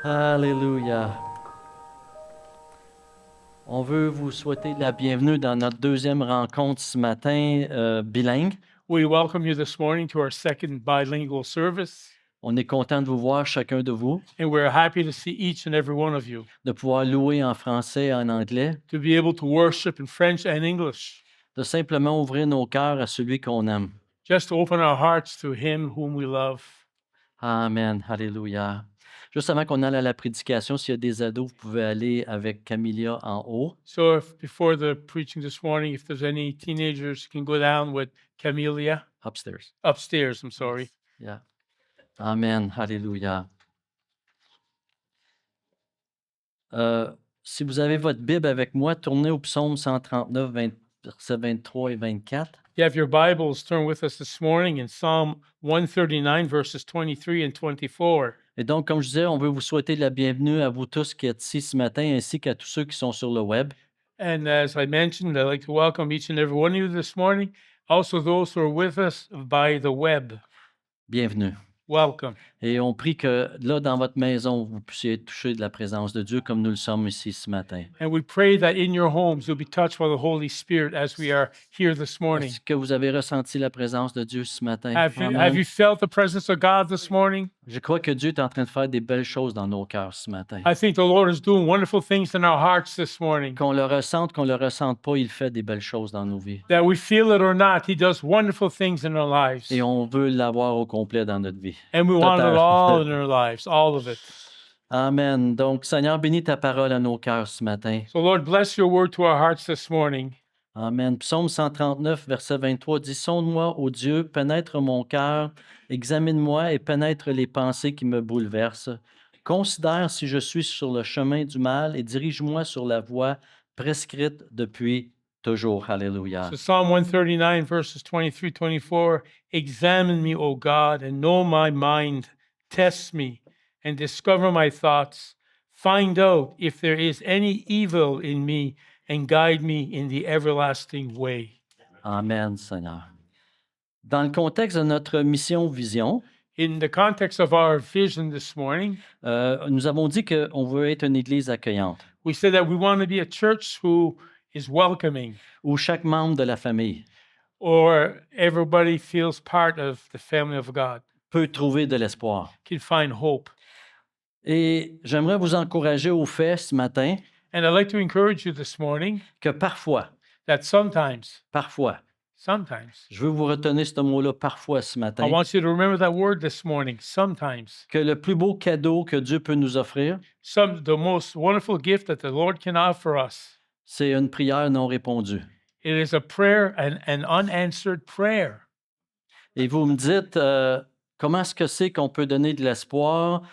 Alléluia. On veut vous souhaiter la bienvenue dans notre deuxième rencontre ce matin bilingue. We welcome you this morning to our second bilingual service, On est content de vous voir, chacun de vous, and we're happy to see each and every one of you, de pouvoir louer en français et en anglais, to be able to worship in French and English, de simplement ouvrir nos cœurs à celui qu'on aime. just to open our hearts to Him whom we love. Amen. Alléluia. Juste avant qu'on aille à la prédication, s'il y a des ados, vous pouvez aller avec Camilla en haut. So, if before the preaching this morning, if there's any teenagers, you can go down with Camellia Upstairs. upstairs. I'm sorry. Yeah. Amen. Alléluia. Si vous avez votre Bible avec moi, tournez au psaume 139, versets 23 et 24. You have your Bibles, turn with us this morning in Psalm 139, verses 23 and 24. Et donc, comme je disais, on veut vous souhaiter la bienvenue à vous tous qui êtes ici ce matin, ainsi qu'à tous ceux qui sont sur le web. And as I mentioned, I'd like to welcome each and every one of you this morning. Also, those who are with us by the web. Bienvenue. Welcome. Et on prie que là, dans votre maison, vous puissiez être touché de la présence de Dieu comme nous le sommes ici ce matin. And we pray that in your homes you'll be touched by the Holy Spirit as we are here this morning. Est-ce que vous avez ressenti la présence de Dieu ce matin? Have Amen. you felt the presence of God this morning? Je crois que Dieu est en train de faire des belles choses dans nos cœurs ce matin. I think the Lord is doing wonderful things in our hearts this morning. Qu'on le ressente pas, il fait des belles choses dans nos vies. That we feel it or not, He does wonderful things in our lives. Et on veut l'avoir au complet dans notre vie. And we want it Total. all in our lives, all of it. Amen. Donc, Seigneur, bénis ta parole à nos cœurs ce matin. So, Lord, bless your word to our hearts this morning. Amen. Psaume 139, verset 23 dit: Sonde-moi, ô Dieu, pénètre mon cœur, examine-moi et pénètre les pensées qui me bouleversent. Considère si je suis sur le chemin du mal et dirige-moi sur la voie prescrite depuis toujours. Alléluia. So Psalm 139, verses 23, 24, examine me, O God, and know my mind. Test me and discover my thoughts. Find out if there is any evil in me and guide me in the everlasting way. Amen, Seigneur. Dans le contexte de notre mission-vision, In the context of our vision this morning, nous avons dit qu'on veut être une église accueillante, we said that we want to be a church who is welcoming, où chaque membre de la famille or everybody feels part of the family of God, peut trouver de l'espoir. can find hope. Et j'aimerais vous encourager au fait ce matin And I'd like to encourage you this morning que parfois, that sometimes, je veux vous retenir ce mot-là parfois ce I matin, want you to remember that word this morning. Sometimes, que le plus beau cadeau que Dieu peut nous offrir, the most wonderful gift that the Lord can offer us, c'est une prière non répondue. it is a prayer, an unanswered prayer. Et vous me dites, comment est-ce que c'est qu'on peut donner de l'espoir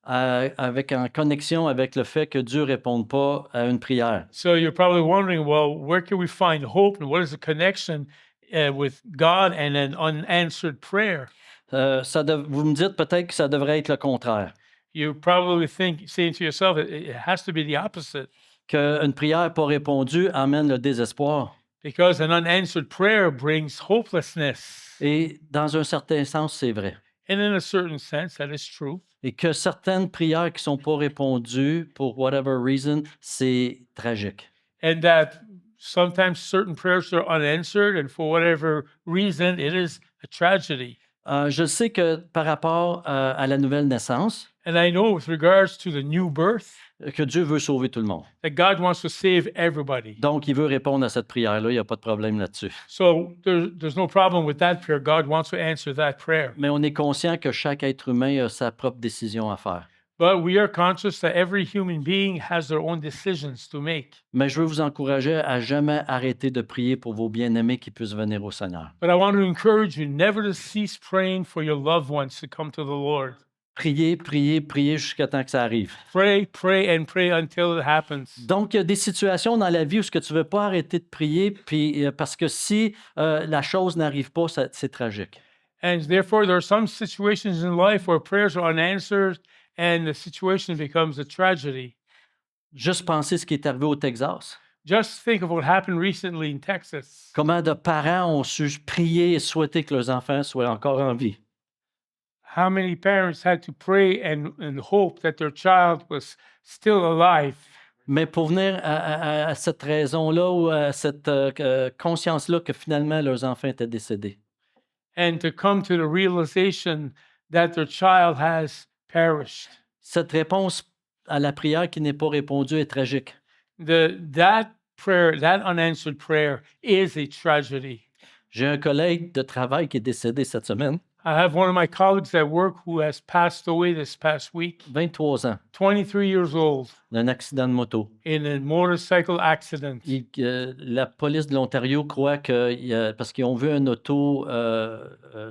en connexion avec le fait que Dieu ne réponde pas à une prière? So you're probably wondering, well, where can we find hope, and what is the connection with God and an unanswered prayer? Vous me dites peut-être que ça devrait être le contraire, You probably saying to yourself, it has to be the opposite, qu'une prière pas répondue amène le désespoir. because an unanswered prayer brings hopelessness. Et dans un certain sens, c'est vrai. And in a certain sense, that is true. Et que certaines prières qui ne sont pas répondues, pour whatever reason, c'est tragique. And that sometimes certain prayers are unanswered, and for whatever reason, it is a tragedy. Je sais que par rapport à la nouvelle naissance, And I know with regards to the new birth, que Dieu veut sauver tout le monde. that God wants to save everybody. Donc, il veut répondre à cette prière-là, il n'y a pas de problème là-dessus. So there's no problem with that prayer. God wants to answer that prayer. Mais on est conscient que chaque être humain a sa propre décision à faire. But we are conscious that every human being has their own decisions to make. Mais je veux vous encourager à jamais arrêter de prier pour vos bien-aimés qui puissent venir au Seigneur. But I want to encourage you never to cease praying for your loved ones to come to the Lord. Priez, priez, priez jusqu'à temps que ça arrive. Pray, pray, and pray until it happens. Donc, il y a des situations dans la vie où tu ne veux pas arrêter de prier, parce que si la chose n'arrive pas, c'est tragique. And therefore, there are some situations in life where prayers are unanswered and the situation becomes a tragedy. Juste penser ce qui est arrivé au Texas. Just think of what happened recently in Texas. Comment de parents ont su prier et souhaiter que leurs enfants soient encore en vie. How many parents had to pray and hope that their child was still alive? Mais pour venir à cette raison-là ou à cette conscience-là que finalement leurs enfants étaient décédés. And to come to the realization that their child has perished. Cette réponse à la prière qui n'est pas répondue est tragique. That prayer, that unanswered prayer is a tragedy. J'ai un collègue de travail qui est décédé cette semaine, I have one of my colleagues at work who has passed away this past week, 23 ans, 23 years old, d'un accident de moto. in a motorcycle accident. La police de l'Ontario croit que, parce qu'ils ont vu un auto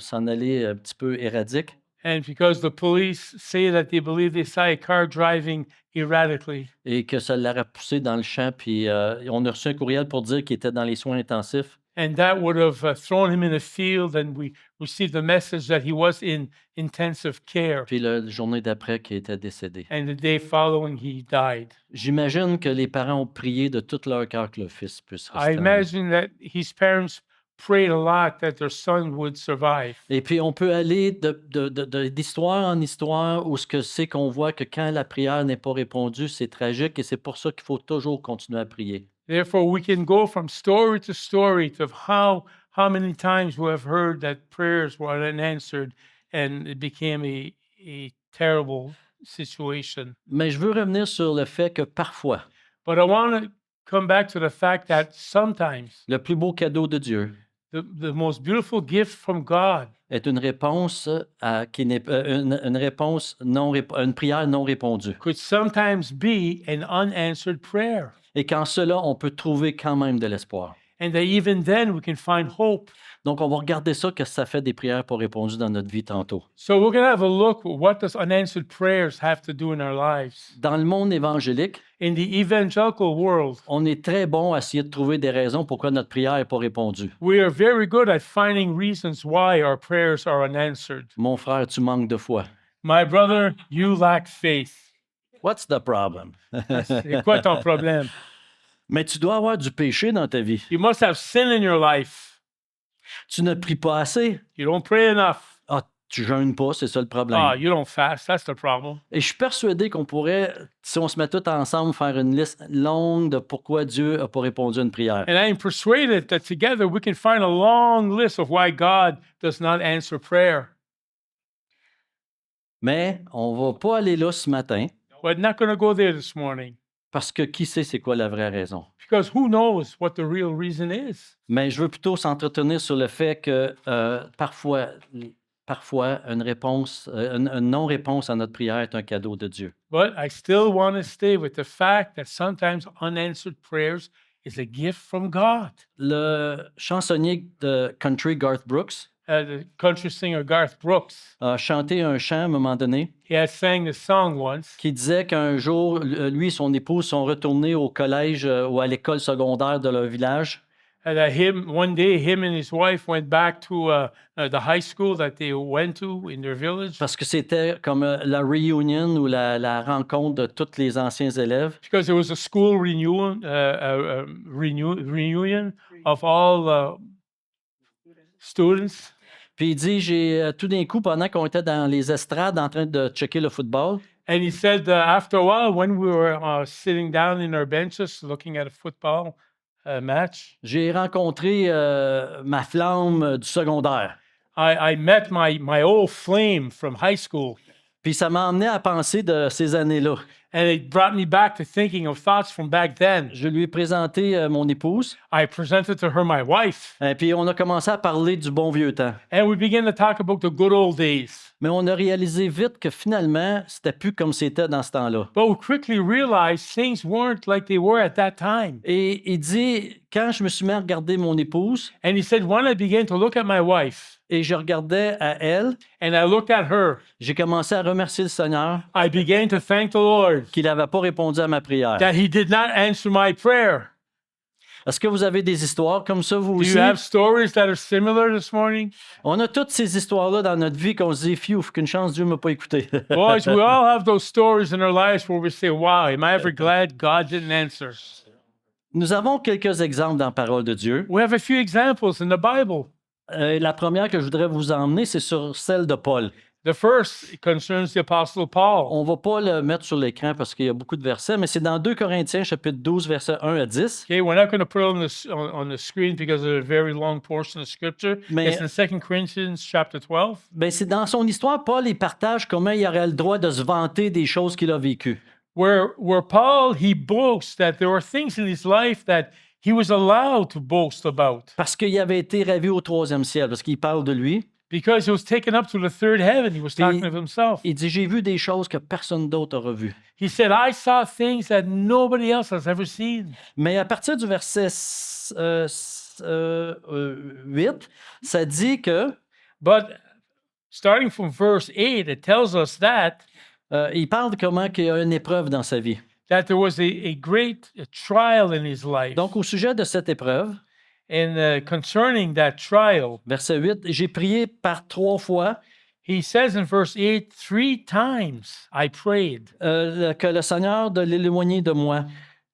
s'en aller un petit peu erratique, And because the police say that they believe they saw a car driving erratically, et que ça l'aurait poussé dans le champ, puis on a reçu un courriel pour dire qu'il était dans les soins intensifs. and that would have thrown him in a field, and we received the message that he was in intensive care. Puis la journée d'après, qu'il était décédé. And the day following, he died. J'imagine que les parents ont prié de tout leur cœur que le fils puisse I rester en vie. imagine that his parents prayed a lot that their son would survive. Et puis, on peut aller d'histoire en histoire où ce que c'est qu'on voit que quand la prière n'est pas répondue, c'est tragique et c'est pour ça qu'il faut toujours continuer à prier. Therefore, we can go from story to story of how many times we have heard that prayers were unanswered and it became a terrible situation. Mais je veux revenir sur le fait que parfois, But I want to come back to the fact that sometimes le plus beau cadeau de Dieu the most beautiful gift from God est une réponse qui n'est une réponse une prière non répondue. could sometimes be an unanswered prayer. Et qu'en cela, on peut trouver quand même de l'espoir. And that even then we can find hope. Donc, on va regarder ça, que ça fait des prières pas répondues dans notre vie tantôt. So we're going to have a look at what does unanswered prayers have to do in our lives. Dans le monde évangélique, In the evangelical world, on est très bon à essayer de trouver des raisons pourquoi notre prière n'est pas répondue. we are very good at finding reasons why our prayers are unanswered. Mon frère, tu manques de foi. My brother, you lack faith. What's the problem? C'est quoi ton problème? Mais tu dois avoir du péché dans ta vie. You must have sin in your life. Tu ne pries pas assez. You don't pray enough. Ah, tu jeûnes pas, c'est ça le problème. You don't fast. That's the problem. Et je suis persuadé qu'on pourrait, si on se met tous ensemble, faire une liste longue de pourquoi Dieu n'a pas répondu à une prière. And I am persuaded that together we can find a long list of why God does not answer prayer. Mais on va pas aller là ce matin We're not going to go there this morning parce que qui sait c'est quoi la vraie raison. because who knows what the real reason is. Mais je veux plutôt s'entretenir sur le fait que parfois, une réponse, une non-réponse à notre prière est un cadeau de Dieu. But I still want to stay with the fact that sometimes unanswered prayers is a gift from God. Le chansonnier de country Garth Brooks The country singer Garth Brooks, a chanté un chant à un moment donné he had sang the song once qui disait qu'un jour, lui et son épouse sont retournés au collège ou à l'école secondaire de leur village. that one day him and his wife went back to the high school that they went to in their village Parce que c'était comme la reunion ou la rencontre de tous les anciens élèves. because there was a school reunion of all students. Puis il dit, j'ai tout d'un coup, pendant qu'on était dans les estrades en train de checker le football, And he said after a while, when we were sitting down in our benches looking at a football match, j'ai rencontré ma flamme du secondaire. I met my old flame from high school. Puis ça m'a emmené à penser de ces années-là. And it brought me back to thinking of thoughts from back then. Je lui ai présenté mon épouse, I presented to her my wife, et puis on a commencé à parler du bon vieux temps. and we began to talk about the good old days. Mais on a réalisé vite que finalement, c'était plus comme c'était dans ce temps-là. But we quickly realized things weren't like they were at that time. Et il dit, quand je me suis mis à regarder mon épouse, And he said, when I began to look at my wife, et je regardais à elle, and I looked at her, j'ai commencé à remercier le Seigneur I began to thank the Lord qu'il n'avait pas répondu à ma prière. that he did not answer my prayer. Est-ce que vous avez des histoires comme ça, vous Do aussi? you have stories that are similar this morning? On a toutes ces histoires-là dans notre vie qu'on se dit, phew, qu'une chance, Dieu ne m'a pas écouté. Boys, we all have those stories in our lives where we say, wow, am I ever glad God didn't answer? Nous avons quelques exemples dans la parole de Dieu. We have a few examples in the Bible. La première que je voudrais vous emmener, c'est sur celle de Paul. The first concerns the Apostle Paul. On va pas le mettre sur l'écran parce qu'il y a beaucoup de versets, mais c'est dans 2 Corinthiens, chapitre 12, versets 1 à 10. Okay, we're not going to put it on the screen because of a very long portion of scripture. Mais- It's in 2 Corinthians chapter 12. Ben, c'est dans son histoire, Paul, il partage comment il aurait le droit de se vanter des choses qu'il a vécues. Where Paul, he boasts that there were things in his life that he was allowed to boast about Parce qu'il avait été ravi au 3e ciel, parce qu'il parle de lui. because he was taken up to the third heaven. He was talking Puis- of himself. Il dit, j'ai vu des choses que personne d'autre aura vues. He said, I saw things that nobody else has ever seen. Mais à partir du verset 8, ça dit que But starting from verse 8, it tells us that il parle de comment il y a une épreuve dans sa vie. there was a great trial in his life. Donc, au sujet de cette épreuve, And concerning that trial, verset 8, j'ai prié par 3 fois he says in verse 8, 3 times I prayed que le Seigneur de l'éloigner de moi.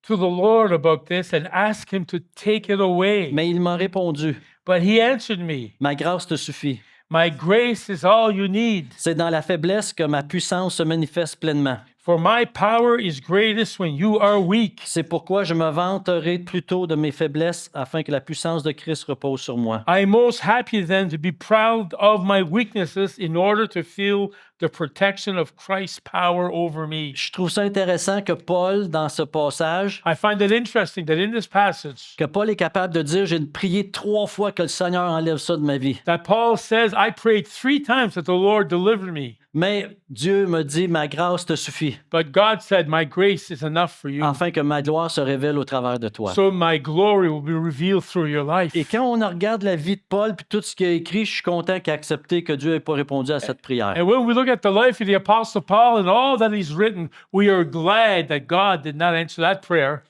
to the Lord about this and asked him to take it away. Mais il m'a répondu, But he answered me, ma grâce te suffit. my grace is all you need. C'est dans la faiblesse que ma puissance se manifeste pleinement. For my power is greatest when you are weak. C'est pourquoi je me vanterai plutôt de mes faiblesses afin que la puissance de Christ repose sur moi. I am most happy then to be proud of my weaknesses in order to feel the protection of Christ's power over me. Je trouve ça intéressant que Paul, dans ce passage, I find it interesting that in this passage, que Paul est capable de dire, j'ai prié 3 fois que le Seigneur enlève ça de ma vie. that Paul says, I prayed 3 times that the Lord delivered me. Mais Dieu me dit, ma grâce te suffit, But God said, my grace is enough for you. afin que ma gloire se révèle au travers de toi. So my glory will be revealed through your life. Et quand on regarde la vie de Paul puis tout ce qu'il a écrit, je suis content qu'il ait accepté que Dieu n'ait pas répondu à cette prière. And when we look at the life of the Apostle Paul and all that he's written, we are glad that God did not answer that prayer.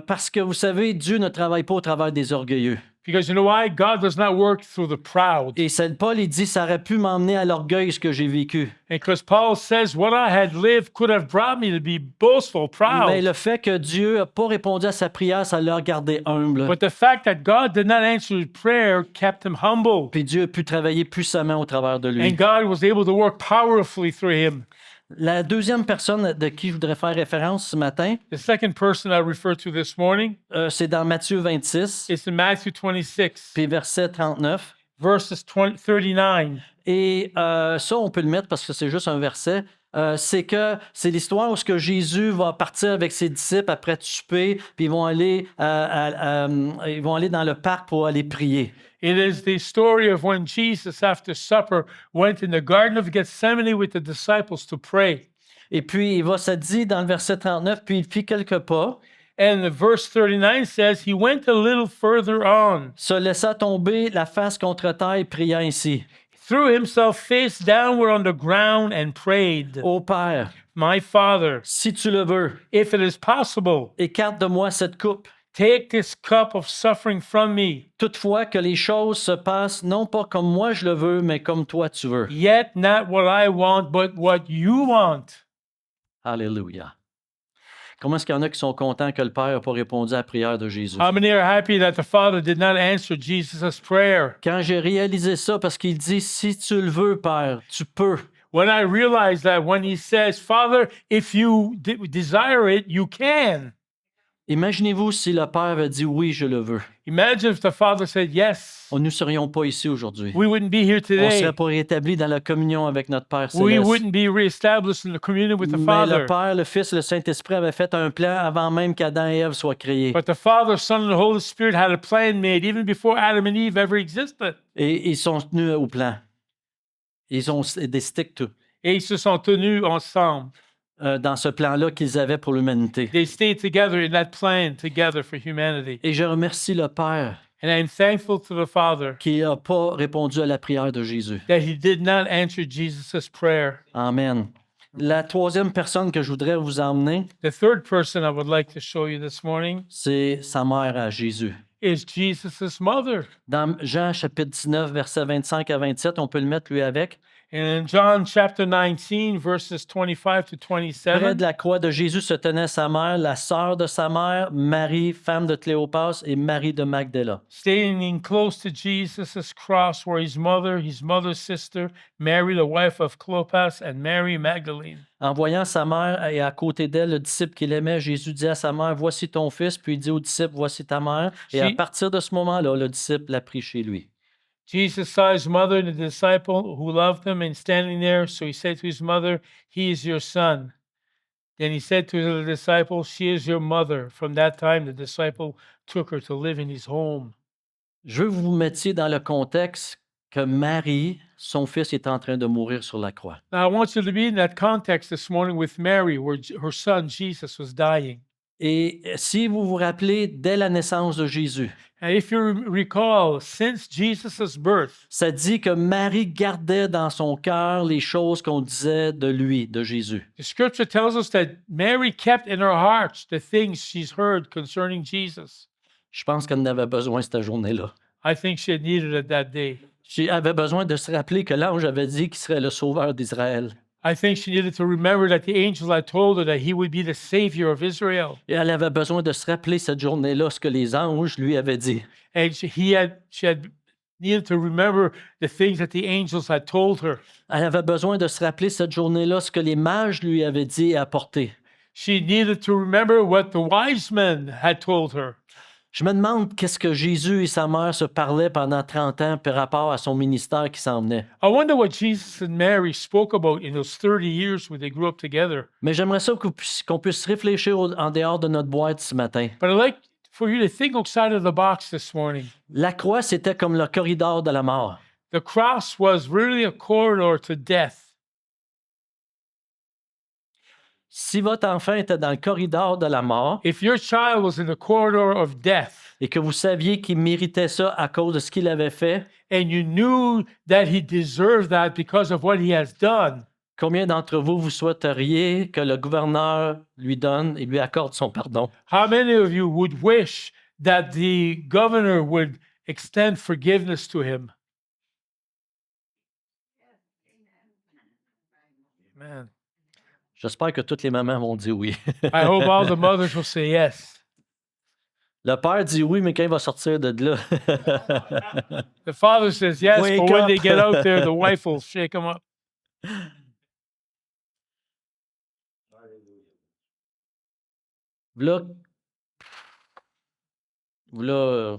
Parce que vous savez, Dieu ne travaille pas au travers des orgueilleux. Because you know why? God does not work through the proud. Et Paul, il dit, ça aurait pu m'emmener à l'orgueil ce que j'ai vécu. Because Paul says, what I had lived could have brought me to be boastful, proud. Mais le fait que Dieu n'a pas répondu à sa prière, ça l'a gardé humble. But the fact that God did not answer his prayer kept him humble. Puis Dieu a pu travailler puissamment au travers de lui. And God was able to work powerfully through him. La deuxième personne de qui je voudrais faire référence ce matin, The second person I refer to this morning c'est dans Matthieu 26, is in Matthew 26, puis verset 39. verses 39. Et ça, on peut le mettre parce que c'est juste un verset. C'est l'histoire où ce que Jésus va partir avec ses disciples après le souper, puis ils vont aller dans le parc pour aller prier. It is the story of when Jesus, after supper, went in the Garden of Gethsemane with the disciples to pray. Et puis, il va se dire dans le verset 39, puis il fit quelques pas, And the verse 39 says, he went a little further on, se laissa tomber la face contre terre et pria ainsi. threw himself face downward on the ground and prayed, Ô Père, my Father, si tu le veux, if it is possible, écarte de moi cette coupe. take this cup of suffering from me, Toutefois que les choses se passent non pas comme moi je le veux, mais comme toi tu veux. yet not what I want, but what you want. Alléluia. Comment est-ce qu'il y en a qui sont contents que le Père n'a pas répondu à la prière de Jésus? How many are happy that the Father did not answer Jesus' prayer? Quand j'ai réalisé ça, parce qu'il dit, si tu le veux, Père, tu peux. When I realized that when he says, Father, if you desire it, you can. Imaginez-vous si le Père avait dit, oui, je le veux. Imagine if the Father said yes. Nous ne serions pas ici aujourd'hui. We wouldn't be here On ne today. serait pas rétablis dans la communion avec notre Père We céleste. wouldn't be reestablished in the communion with the Mais Father. le Père, le Fils et le Saint-Esprit avaient fait un plan avant même qu'Adam et Ève soient créés. But the Father, Son, and the Holy Spirit had a plan made even before Adam and Eve ever existed. Et ils sont tenus au plan. Ils ont des sticks tout, Et ils se sont tenus ensemble. dans ce plan-là qu'ils avaient pour l'humanité. They stayed together in that plan together for humanity. Et je remercie le Père And I'm thankful to the Father qui n'a pas répondu à la prière de Jésus. that he did not answer Jesus' prayer. Amen. La troisième personne que je voudrais vous emmener, The third person I would like to show you this morning c'est sa mère à Jésus. is Jesus' mother. Dans Jean chapitre 19, versets 25 à 27, on peut le mettre lui avec. And in John chapter 19, verses 25 to Près 27, de la croix de Jésus se tenait sa mère, la sœur de sa mère, Marie, femme de Cléopas, et Marie de Magdala. standing close to Jesus' cross were his mother's sister, Mary, the wife of Clopas, and Mary Magdalene. En voyant sa mère et à côté d'elle le disciple qu'il aimait, Jésus dit à sa mère, voici ton fils, puis il dit au disciple, voici ta mère. Et à She- partir de ce moment-là, le disciple l'a pris chez lui. Jesus saw his mother and the disciple who loved him and standing there. So he said to his mother, he is your son. Then he said to the disciple, she is your mother. From that time, the disciple took her to live in his home. Je veux que vous vous mettiez dans le contexte que Marie, son fils, est en train de mourir sur la croix. Now, I want you to be in that context this morning with Mary, where her son Jesus was dying. Et si vous vous rappelez, dès la naissance de Jésus, And if you recall, since Jesus' birth, ça dit que Marie gardait dans son cœur les choses qu'on disait de lui, de Jésus. the scripture tells us that Mary kept in her heart the things she's heard concerning Jesus. Je pense qu'elle en avait besoin cette journée-là. I think she had needed it that day. Elle avait besoin de se rappeler que l'ange avait dit qu'il serait le sauveur d'Israël. I think she needed to remember that the angel had told her that he would be the savior of Israel. Et elle avait besoin de se rappeler cette journée-là ce que les anges lui avaient dit. And she had needed to remember the things that the angels had told her. Elle avait besoin de se rappeler cette journée-là ce que les mages lui avaient dit et apporté. She needed to remember what the wise men had told her. Je me demande qu'est-ce que Jésus et sa mère se parlaient pendant 30 ans par rapport à son ministère qui s'en venait. I wonder what Jesus and Mary spoke about in those 30 years when they grew up together. Mais j'aimerais ça qu'on puisse réfléchir en dehors de notre boîte ce matin. But I'd like for you to think outside of the box this morning. La croix, c'était comme le corridor de la mort. The cross was really a corridor to death. Si votre enfant était dans le corridor de la mort If your child was in the corridor of death et que vous saviez qu'il méritait ça à cause de ce qu'il avait fait, and you knew that he deserved that because of what he has done, combien d'entre vous vous souhaiteriez que le gouverneur lui donne et lui accorde son pardon? how many of you would wish that the governor would extend forgiveness to him? Amen. J'espère que toutes les mamans vont dire oui. I hope all the mothers will say yes. Le père dit oui, mais quand il va sortir de là, The father says yes, Wake but when up. they get out there, the wife will shake them up. V'là, v'là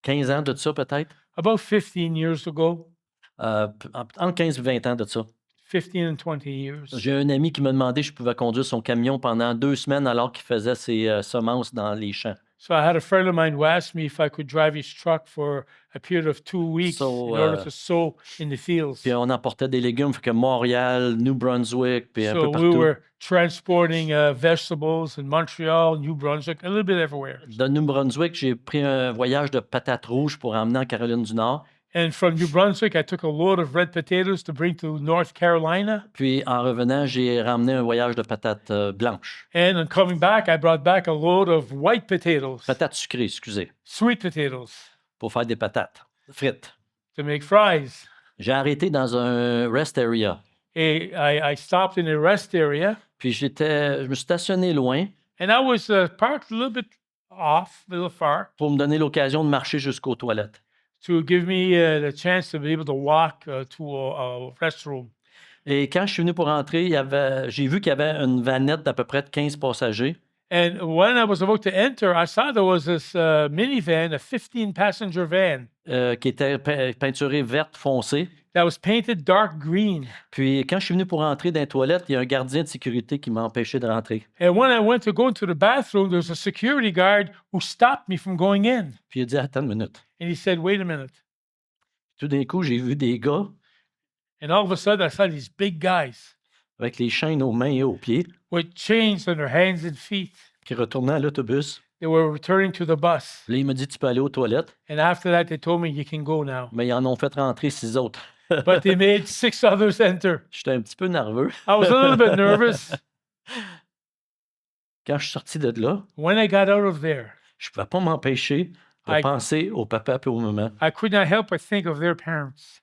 15 ans de ça peut-être, About 15 years ago, entre 15 et 20 ans de ça. 15 and 20 years, J'ai un ami qui m'a demandé si je pouvais conduire son camion pendant 2 semaines alors qu'il faisait ses semences dans les champs. so I had a friend of mine who asked me if I could drive his truck for a period of 2 weeks So, in order to sow in the fields. Puis on emportait des légumes, fait que Montréal, New Brunswick, puis un So peu we partout. were transporting vegetables in Montreal, New Brunswick, a little bit everywhere. De New Brunswick, j'ai pris un voyage de patates rouges pour emmener en Caroline du Nord. And from New Brunswick, I took a load of red potatoes to bring to North Carolina. Puis en revenant, j'ai ramené un voyage de patates blanches. And on coming back, I brought back a load of white potatoes, Patates sucrées, excusez, sweet potatoes, pour faire des patates frites. to make fries. J'ai arrêté dans un rest area. I stopped in a rest area, Puis je me suis stationné loin and I was parked a little bit off, a little far, pour me donner l'occasion de marcher jusqu'aux toilettes. to give me the chance to be able to walk to a restroom. Et quand je suis venu pour rentrer, j'ai vu qu'il y avait une vanette d'à peu près de 15 passagers. And when I was about to enter, I saw there was this minivan, a 15-passenger van Qui était peinturée verte foncée. that was painted dark green. Puis quand je suis venu pour rentrer dans les toilettes, il y a un gardien de sécurité qui m'a empêché de rentrer. And when I went to go into the bathroom, there was a security guard who stopped me from going in. Puis il a dit, attends une minute. And he said, wait a minute. Tout d'un coup, j'ai vu des gars And all of a sudden, I saw these big guys avec les chaînes aux mains et aux pieds with chains on their hands and feet. qui retournaient à l'autobus. They were returning to the bus. Là, il m'a dit, tu peux aller aux toilettes. And after that, they told me, you can go now. Mais ils en ont fait rentrer 6 autres. But they made 6 others enter. J'étais un petit peu nerveux. I was a little bit nervous. Quand je suis sorti de là, When I got out of there, je ne pouvais pas m'empêcher de I- penser au papa et aux mamans. I could not help but think of their parents.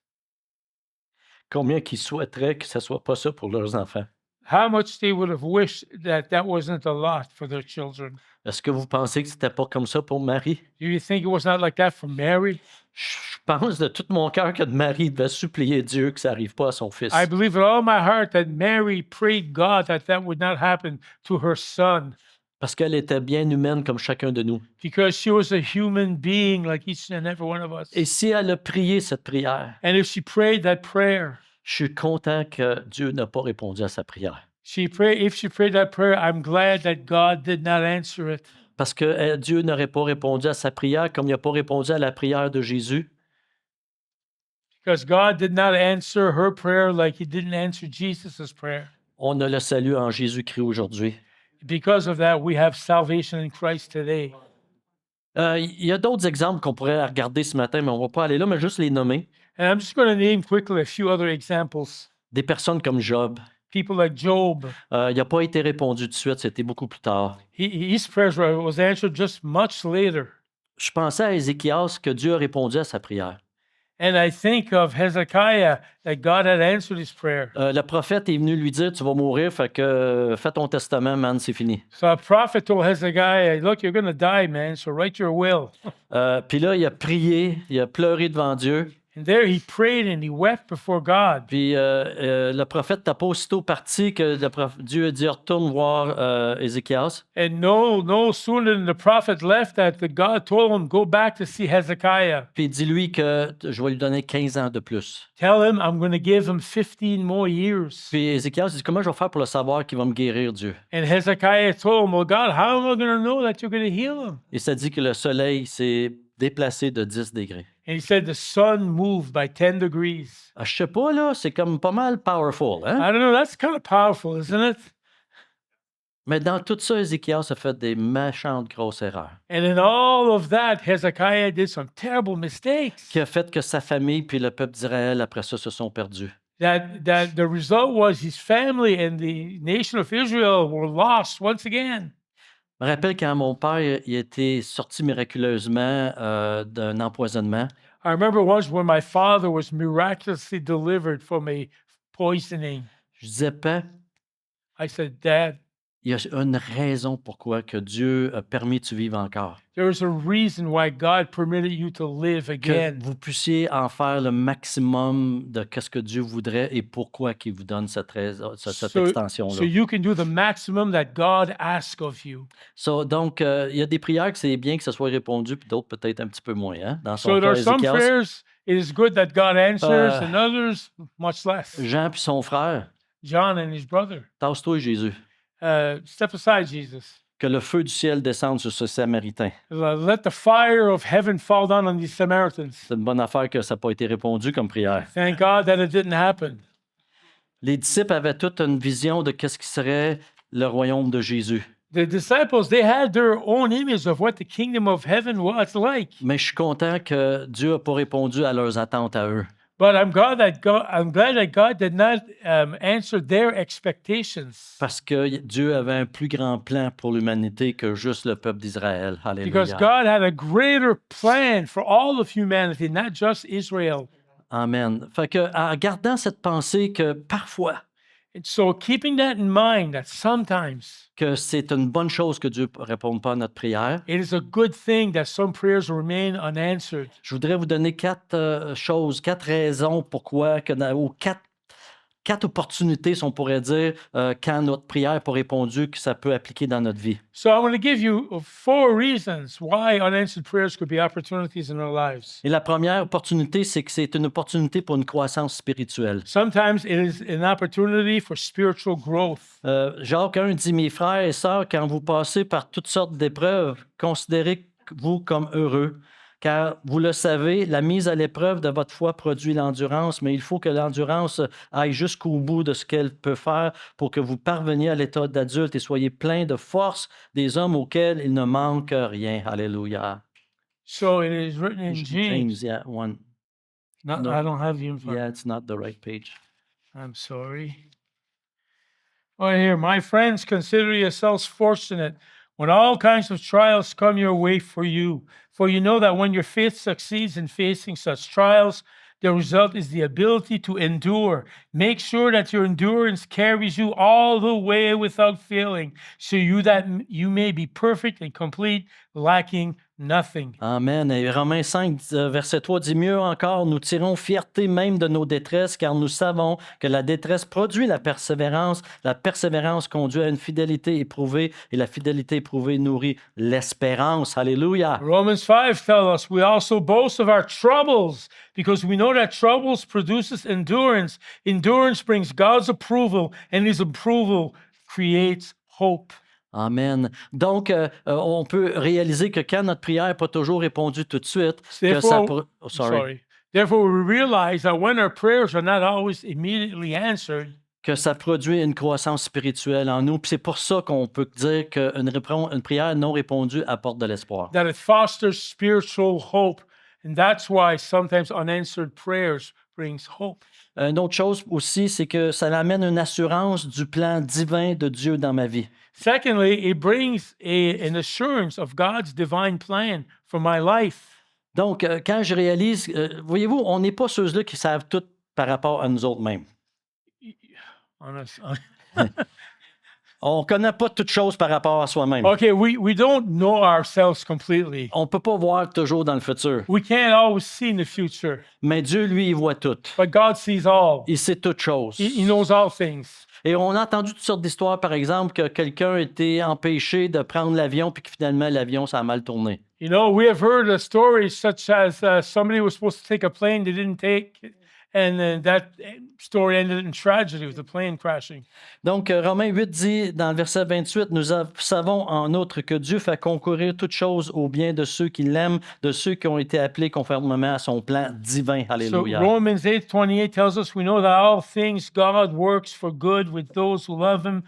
Combien qui souhaiteraient que ça soit pas ça pour leurs enfants? How much they would have wished that that wasn't a lot for their children. Est-ce que vous pensez que c'était pas comme ça pour Marie? Do you think it was not like that for Mary? Je pense de tout mon cœur que Marie devait supplier Dieu que ça arrive pas à son fils. I believe with all my heart that Mary prayed God that that would not happen to her son Parce qu'elle était bien humaine comme chacun de nous. because she was a human being like each and every one of us. Et si elle a prié cette prière, And if she prayed that prayer, je suis content que Dieu n'a pas répondu à sa prière. if she prayed that prayer, I'm glad that God did not answer it. Parce que Dieu n'aurait pas répondu à sa prière comme il n'a pas répondu à la prière de Jésus. Because God did not answer her prayer like he didn't answer Jesus' prayer. On a le salut en Jésus-Christ aujourd'hui. Because of that, we have salvation in Christ today. Il y a d'autres exemples qu'on pourrait regarder ce matin, mais on ne va pas aller là, mais juste les nommer. And I'm just going to name quickly a few other examples. Des personnes comme Job. People like Job. Il n'a pas été répondu tout de suite, c'était beaucoup plus tard. His prayers was answered just much later. Je pensais à Ézéchias que Dieu a répondu à sa prière. And I think of Hezekiah, that God had answered his prayer. Le prophète est venu lui dire, tu vas mourir, fait que fais ton testament, man, c'est fini. So a prophet told Hezekiah, look, you're going to die, man, so write your will. Puis là, il a prié, il a pleuré devant Dieu. And there he prayed and he wept before God. Puis le prophète n'a pas aussitôt parti que Dieu a dit, retourne voir Ézéchias. And no sooner than the prophet left that the God told him, go back to see Hezekiah. Puis dis-lui que je vais lui donner 15 ans de plus. Tell him I'm going to give him 15 more years. Puis Ézéchias dit, comment je vais faire pour le savoir qu'il va me guérir, Dieu? And Hezekiah told him, well, God, how am I going to know that you're going to heal him? Et ça dit que le soleil s'est déplacé de 10 degrés. And he said the sun moved by 10 degrees. Je sais pas, là, c'est comme pas mal powerful, hein? I don't know, that's kind of powerful, isn't it? Mais dans tout ça, Ézéchias a fait des méchantes grosses erreurs. And in all of that, Hezekiah did some terrible mistakes. Qui a fait que sa famille puis le peuple d'Israël, après ça, se sont perdus. That the result was his family and the nation of Israel were lost once again. Je me rappelle quand mon père il était sorti miraculeusement d'un empoisonnement. I remember once when my father was miraculously delivered from a poisoning. Je disais, Père, I said, Dad, il y a une raison pourquoi que Dieu a permis que tu vives encore. there's a reason why God permitted you to live Que again. vous puissiez en faire le maximum de ce que Dieu voudrait et pourquoi qu'il vous donne cette extension-là. So you can do the maximum that God asks of you. Donc, il y a des prières que c'est bien que ça soit répondu, puis d'autres peut-être un petit peu moins. Hein? Dans son So there cas, are some Ézéchias, prayers it is good that God answers, and others much less. Jean puis son frère, John and his brother. tasse-toi Jésus. Step aside, Jesus. Que le feu du ciel descende sur ce Samaritain. Let the fire of heaven fall down on these Samaritans. C'est une bonne affaire que ça n'a pas été répondu comme prière. Thank God that it didn't happen. Les disciples avaient toute une vision de qu'est-ce qui serait le royaume de Jésus. The disciples, they had their own image of what the kingdom of heaven was like. Mais je suis content que Dieu n'a pas répondu à leurs attentes à eux. But I'm glad that God did not answer their expectations. Parce que Dieu avait un plus grand plan pour l'humanité que juste le peuple d'Israël. Because Alléluia. God had a greater plan for all of humanity, not just Israel. Amen. Fait que, en gardant cette pensée que parfois, And so keeping that in mind, that sometimes que c'est une bonne chose que Dieu ne réponde pas à notre prière, it is a good thing that some prayers remain unanswered. je voudrais vous donner 4 choses, 4 raisons pourquoi, ou 4 opportunités, si on pourrait dire, quand notre prière n'est pas répondue, que ça peut appliquer dans notre vie. So I'm going to give you 4 reasons why unanswered prayers could be opportunities in our lives. Et la première opportunité, c'est que c'est une opportunité pour une croissance spirituelle. Sometimes it is an opportunity for spiritual growth. Jacques 1 dit, mes frères et sœurs, quand vous passez par toutes sortes d'épreuves, considérez-vous comme heureux. Car vous le savez, la mise à l'épreuve de votre foi produit l'endurance, mais il faut que l'endurance aille jusqu'au bout de ce qu'elle peut faire pour que vous parveniez à l'état d'adulte et soyez plein de force des hommes auxquels il ne manque rien. Alléluia. So it is written in James. Yeah, one. No, No. I don't have the info. Yeah, it's not the right page. I'm sorry. Oh, here, my friends, consider yourselves fortunate when all kinds of trials come your way for you. For you know that when your faith succeeds in facing such trials, The result is the ability to endure. Make sure that your endurance carries you all the way without failing, so you may be perfect and complete, lacking nothing. Amen. Et Romains 5, verset 3 dit mieux encore, nous tirons fierté même de nos détresses, car nous savons que la détresse produit la persévérance conduit à une fidélité éprouvée, et la fidélité éprouvée nourrit l'espérance. Alléluia. Romans 5 tells us we also boast of our troubles because we know that troubles produces endurance. Endurance brings God's approval, and his approval creates hope. Amen. Donc, on peut réaliser que quand notre prière n'est pas toujours répondue tout de suite, que ça... Therefore, Oh, sorry. Therefore, we realize that when our prayers are not always immediately answered, que ça produit une croissance spirituelle en nous. Puis c'est pour ça qu'on peut dire qu'une prière non répondue apporte de l'espoir. that it fosters spiritual hope. And that's why sometimes unanswered prayers brings hope. Une autre chose aussi, c'est que ça amène une assurance du plan divin de Dieu dans ma vie. Secondly, it brings an assurance of God's divine plan for my life. Donc, quand je réalise, voyez-vous, on n'est pas ceux-là qui savent tout par rapport à nous autres mêmes. On ne connaît pas toutes choses par rapport à soi-même. Okay, we don't know ourselves completely. On ne peut pas voir toujours dans le futur. We can't always see in the future, Mais Dieu, lui, il voit tout. but God sees all. Il sait toutes choses. He knows all things. Et on a entendu toutes sortes d'histoires, par exemple, que quelqu'un était empêché de prendre l'avion puis que finalement, l'avion, ça a mal tourné. You know, we have heard of stories such as somebody was supposed to take a plane they didn't take, and then that story ended in tragedy with the plane crashing. Donc, Romains 8 dit, dans le verset 28, nous savons en outre que Dieu fait concourir toutes choses au bien de ceux qui l'aiment, de ceux qui ont été appelés conformément à son plan divin. So Alléluia. Romans 8:28 tells us we know that all things God works for good with those who love him,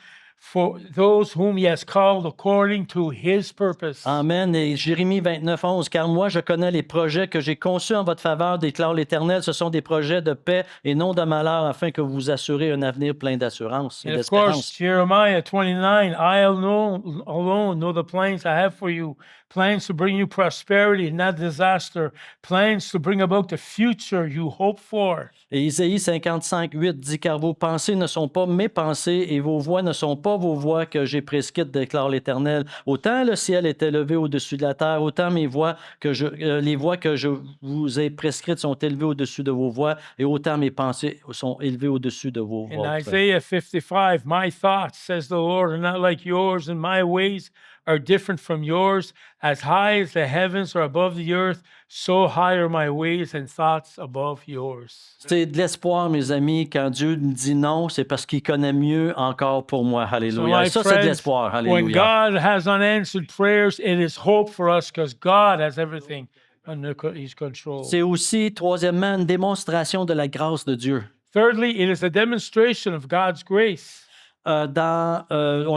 for those whom he has called according to his purpose. Amen. Et Jérémie 29, 11, car moi, je connais les projets que j'ai conçus en votre faveur, déclare l'Éternel. Ce sont des projets de paix et non de malheur, afin que vous vous assurez un avenir plein d'assurance et And of course, d'espérance. Jeremiah 29, I alone know the plans I have for you, plans to bring you prosperity, not disaster, plans to bring about the future you hope for. Et Isaïe 55, 8 dit, car vos pensées ne sont pas mes pensées et vos voies ne sont pas vos voies que j'ai prescrites, déclare l'Éternel. Autant le ciel est élevé au-dessus de la terre, autant les voies que je vous ai prescrites sont élevées au-dessus de vos voies et autant mes pensées sont élevées au-dessus de vos In voies. Isaiah 55, my thoughts, says the Lord, are not like yours, and my ways are different from yours. As high as the heavens are above the earth, so high are my ways and thoughts above yours. C'est de l'espoir, mes amis. Quand Dieu me dit non, c'est parce qu'il connaît mieux encore pour moi. So, Alléluia. my Et ça, c'est de friends, l'espoir. when Alléluia. God has unanswered prayers, it is hope for us because God has everything under his control. C'est aussi, troisièmement, une démonstration de la grâce de Dieu. Thirdly, it is a demonstration of God's grace. On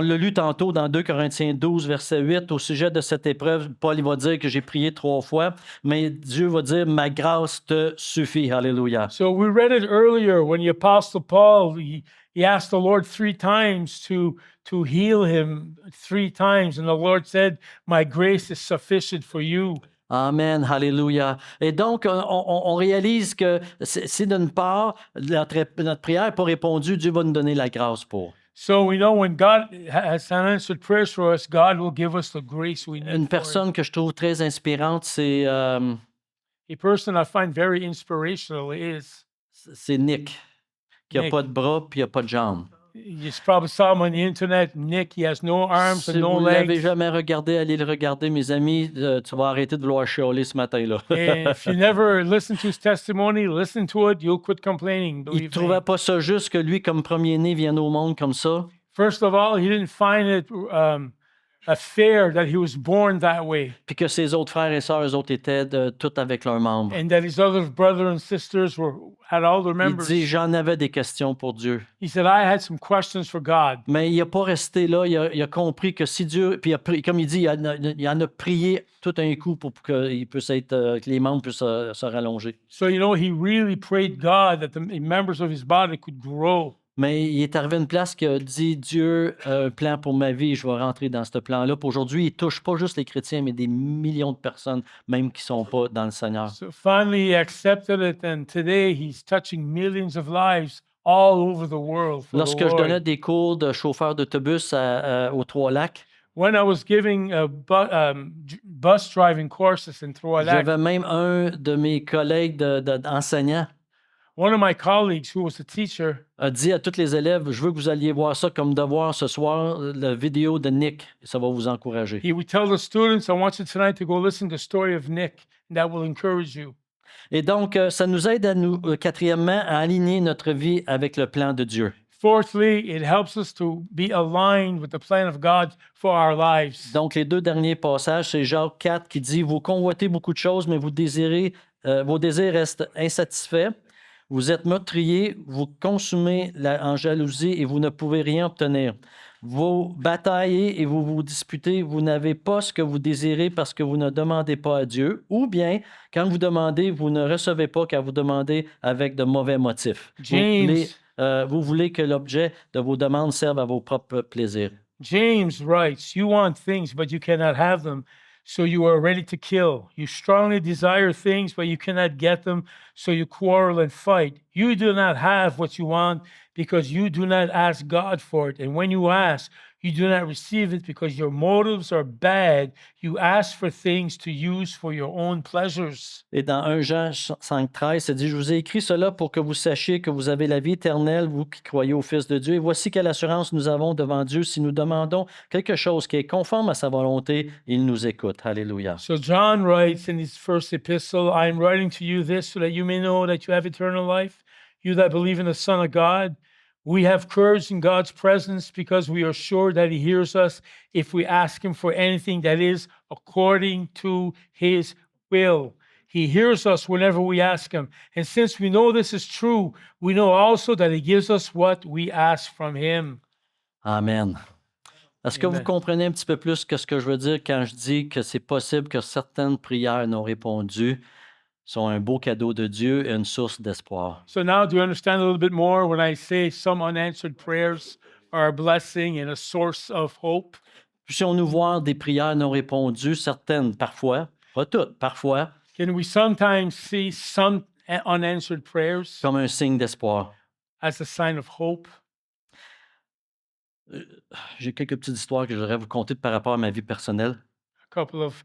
l'a lu tantôt dans 2 Corinthiens 12, verset 8, au sujet de cette épreuve, Paul il va dire que j'ai prié 3 fois, mais Dieu va dire, ma grâce te suffit. Alléluia. So we read it earlier when the Apostle Paul, he asked the Lord 3 times to heal him 3 times, and the Lord said, my grace is sufficient for you. Amen, alléluia. Et donc, on réalise que si d'une part, notre prière n'est pas répondue, Dieu va nous donner la grâce pour. So we know when God has unanswered prayers for us, God will give us the grace we need. Une for it. personne que je trouve très inspirante, c'est A person I find very inspirational is, Nick, qui n'a Nick. pas de bras puis il n'a pas de jambes. you probably saw him on the internet, Nick, he has no arms Si and no vous ne l'avez legs. jamais regardé, allez le regarder, mes amis. Tu vas arrêter de vouloir chialer ce matin-là. And if you never listen to his testimony, listen to it, you'll quit complaining. Il ne Believe me. trouvait pas ça juste que lui, comme premier-né, vienne au monde comme ça. First of all, he didn't find it a fair that he was born that way, Puis que ses autres frères et sœurs, eux autres, étaient tous avec leurs membres. and that his other brothers and sisters had all their Il members. dit, j'en avais des questions pour Dieu. He said, I had some questions for God. Mais il n'a pas resté là. Il a compris que si Dieu... Puis comme il dit, il en a prié tout un coup pour qu'il puisse être, que les membres puissent se rallonger. So, you know, he really prayed God that the members of his body could grow. Mais il est arrivé à une place qui a dit: «Dieu a un plan pour ma vie, je vais rentrer dans ce plan-là». Puis aujourd'hui, il touche pas juste les chrétiens, mais des millions de personnes, même qui sont pas dans le Seigneur. So finally, he accepted it, and today he's touching millions of lives all over the world for the Lorsque je donnais Lord. des cours de chauffeur d'autobus aux Trois-Lacs, When I was giving bus driving courses in Trois-Lacs, j'avais même un de mes collègues enseignants one of my colleagues who was a teacher, a dit à tous les élèves: «Je veux que vous alliez voir ça comme devoir ce soir, la vidéo de Nick, ça va vous encourager». he would tell the students, "I want you tonight to go listen to the story of Nick, and that will encourage you." Et donc, ça nous aide à nous, quatrièmement, à aligner notre vie avec le plan de Dieu. Fourthly, it helps us to be aligned with the plan of God for our lives. Donc, les deux derniers passages, c'est Jacques 4 qui dit: Vous convoitez beaucoup de choses, mais vos désirs restent insatisfaits. Vous êtes meurtriers, vous consumez en jalousie et vous ne pouvez rien obtenir. Vous bataillez et vous vous disputez, vous n'avez pas ce que vous désirez parce que vous ne demandez pas à Dieu, ou bien, quand vous demandez, vous ne recevez pas car vous demandez avec de mauvais motifs. Vous voulez que l'objet de vos demandes serve à vos propres plaisirs. James writes, "You want things, but you cannot have them, so you are ready to kill. You strongly desire things, but you cannot get them, so you quarrel and fight. You do not have what you want because you do not ask God for it. And when you ask, you do not receive it because your motives are bad. You ask for things to use for your own pleasures." Et dans 1 Jean 5,13, ça dit: Je vous ai écrit cela pour que vous sachiez que vous avez la vie éternelle, vous qui croyez au Fils de Dieu. Et voici quelle assurance nous avons devant Dieu. Si nous demandons quelque chose qui est conforme à sa volonté, il nous écoute. Alléluia. So John writes in his first epistle, "I am writing to you this so that you may know that you have eternal life, you that believe in the Son of God. We have courage in God's presence because we are sure that he hears us if we ask him for anything that is according to his will. He hears us whenever we ask him. And since we know this is true, we know also that he gives us what we ask from him." Amen. Est-ce que vous Amen. comprenez un petit peu plus que ce que je veux dire quand je dis que c'est possible que certaines prières non répondues sont un beau cadeau de Dieu et une source d'espoir? So now do you understand a little bit more when I say some unanswered prayers are a blessing and a source of hope? Puissions-nous voir des prières non répondues, certaines, parfois, pas toutes, parfois, Can we sometimes see some unanswered prayers comme un signe d'espoir? as a sign of hope? J'ai quelques petites histoires que je voudrais vous conter par rapport à ma vie personnelle. A couple of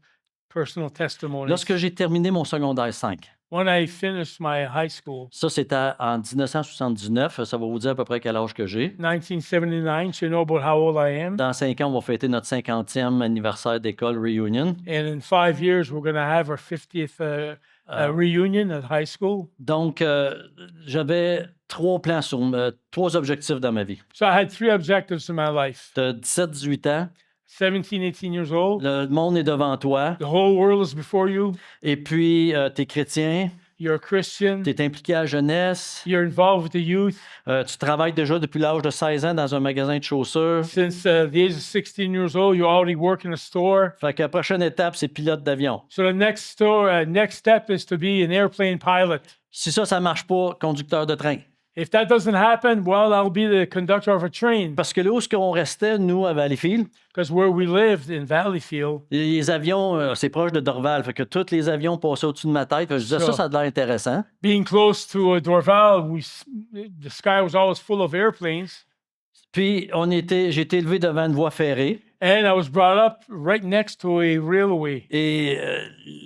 personal testimonies. Lorsque j'ai terminé mon secondaire 5, When I finished my high school, ça c'était en 1979, ça va vous dire à peu près quel âge que j'ai. 1979, so you know about how old I am. Dans 5 ans, on va fêter notre 50e anniversaire d'école reunion. And in 5 years, we're going to have our 50th reunion at high school. Donc, j'avais trois objectifs dans ma vie. So I had 3 objectives in my life. Tu as 17-18 ans, 17, 18 years old. le monde est devant toi, The whole world is before you. et puis tu es chrétien, You're a Christian. tu es impliqué à la jeunesse, You're involved with the youth. tu travailles déjà depuis l'âge de 16 ans dans un magasin de chaussures. Since the age of 16 years old, you already work in a store. Fait que la prochaine étape, c'est pilote d'avion. So the next step is to be an airplane pilot. Si ça marche pas, conducteur de train. If that doesn't happen, well, I'll be the conductor of a train. Parce que là où on restait, nous, à Valleyfield, Because where we lived in Valleyfield, les avions, c'est proche de Dorval. Fait que tous les avions passaient au-dessus de ma tête. Fait que je disais, ça a l'air intéressant. being close to Dorval, the sky was always full of airplanes. Puis, j'ai été élevé devant une voie ferrée. And I was brought up right next to a railway. Et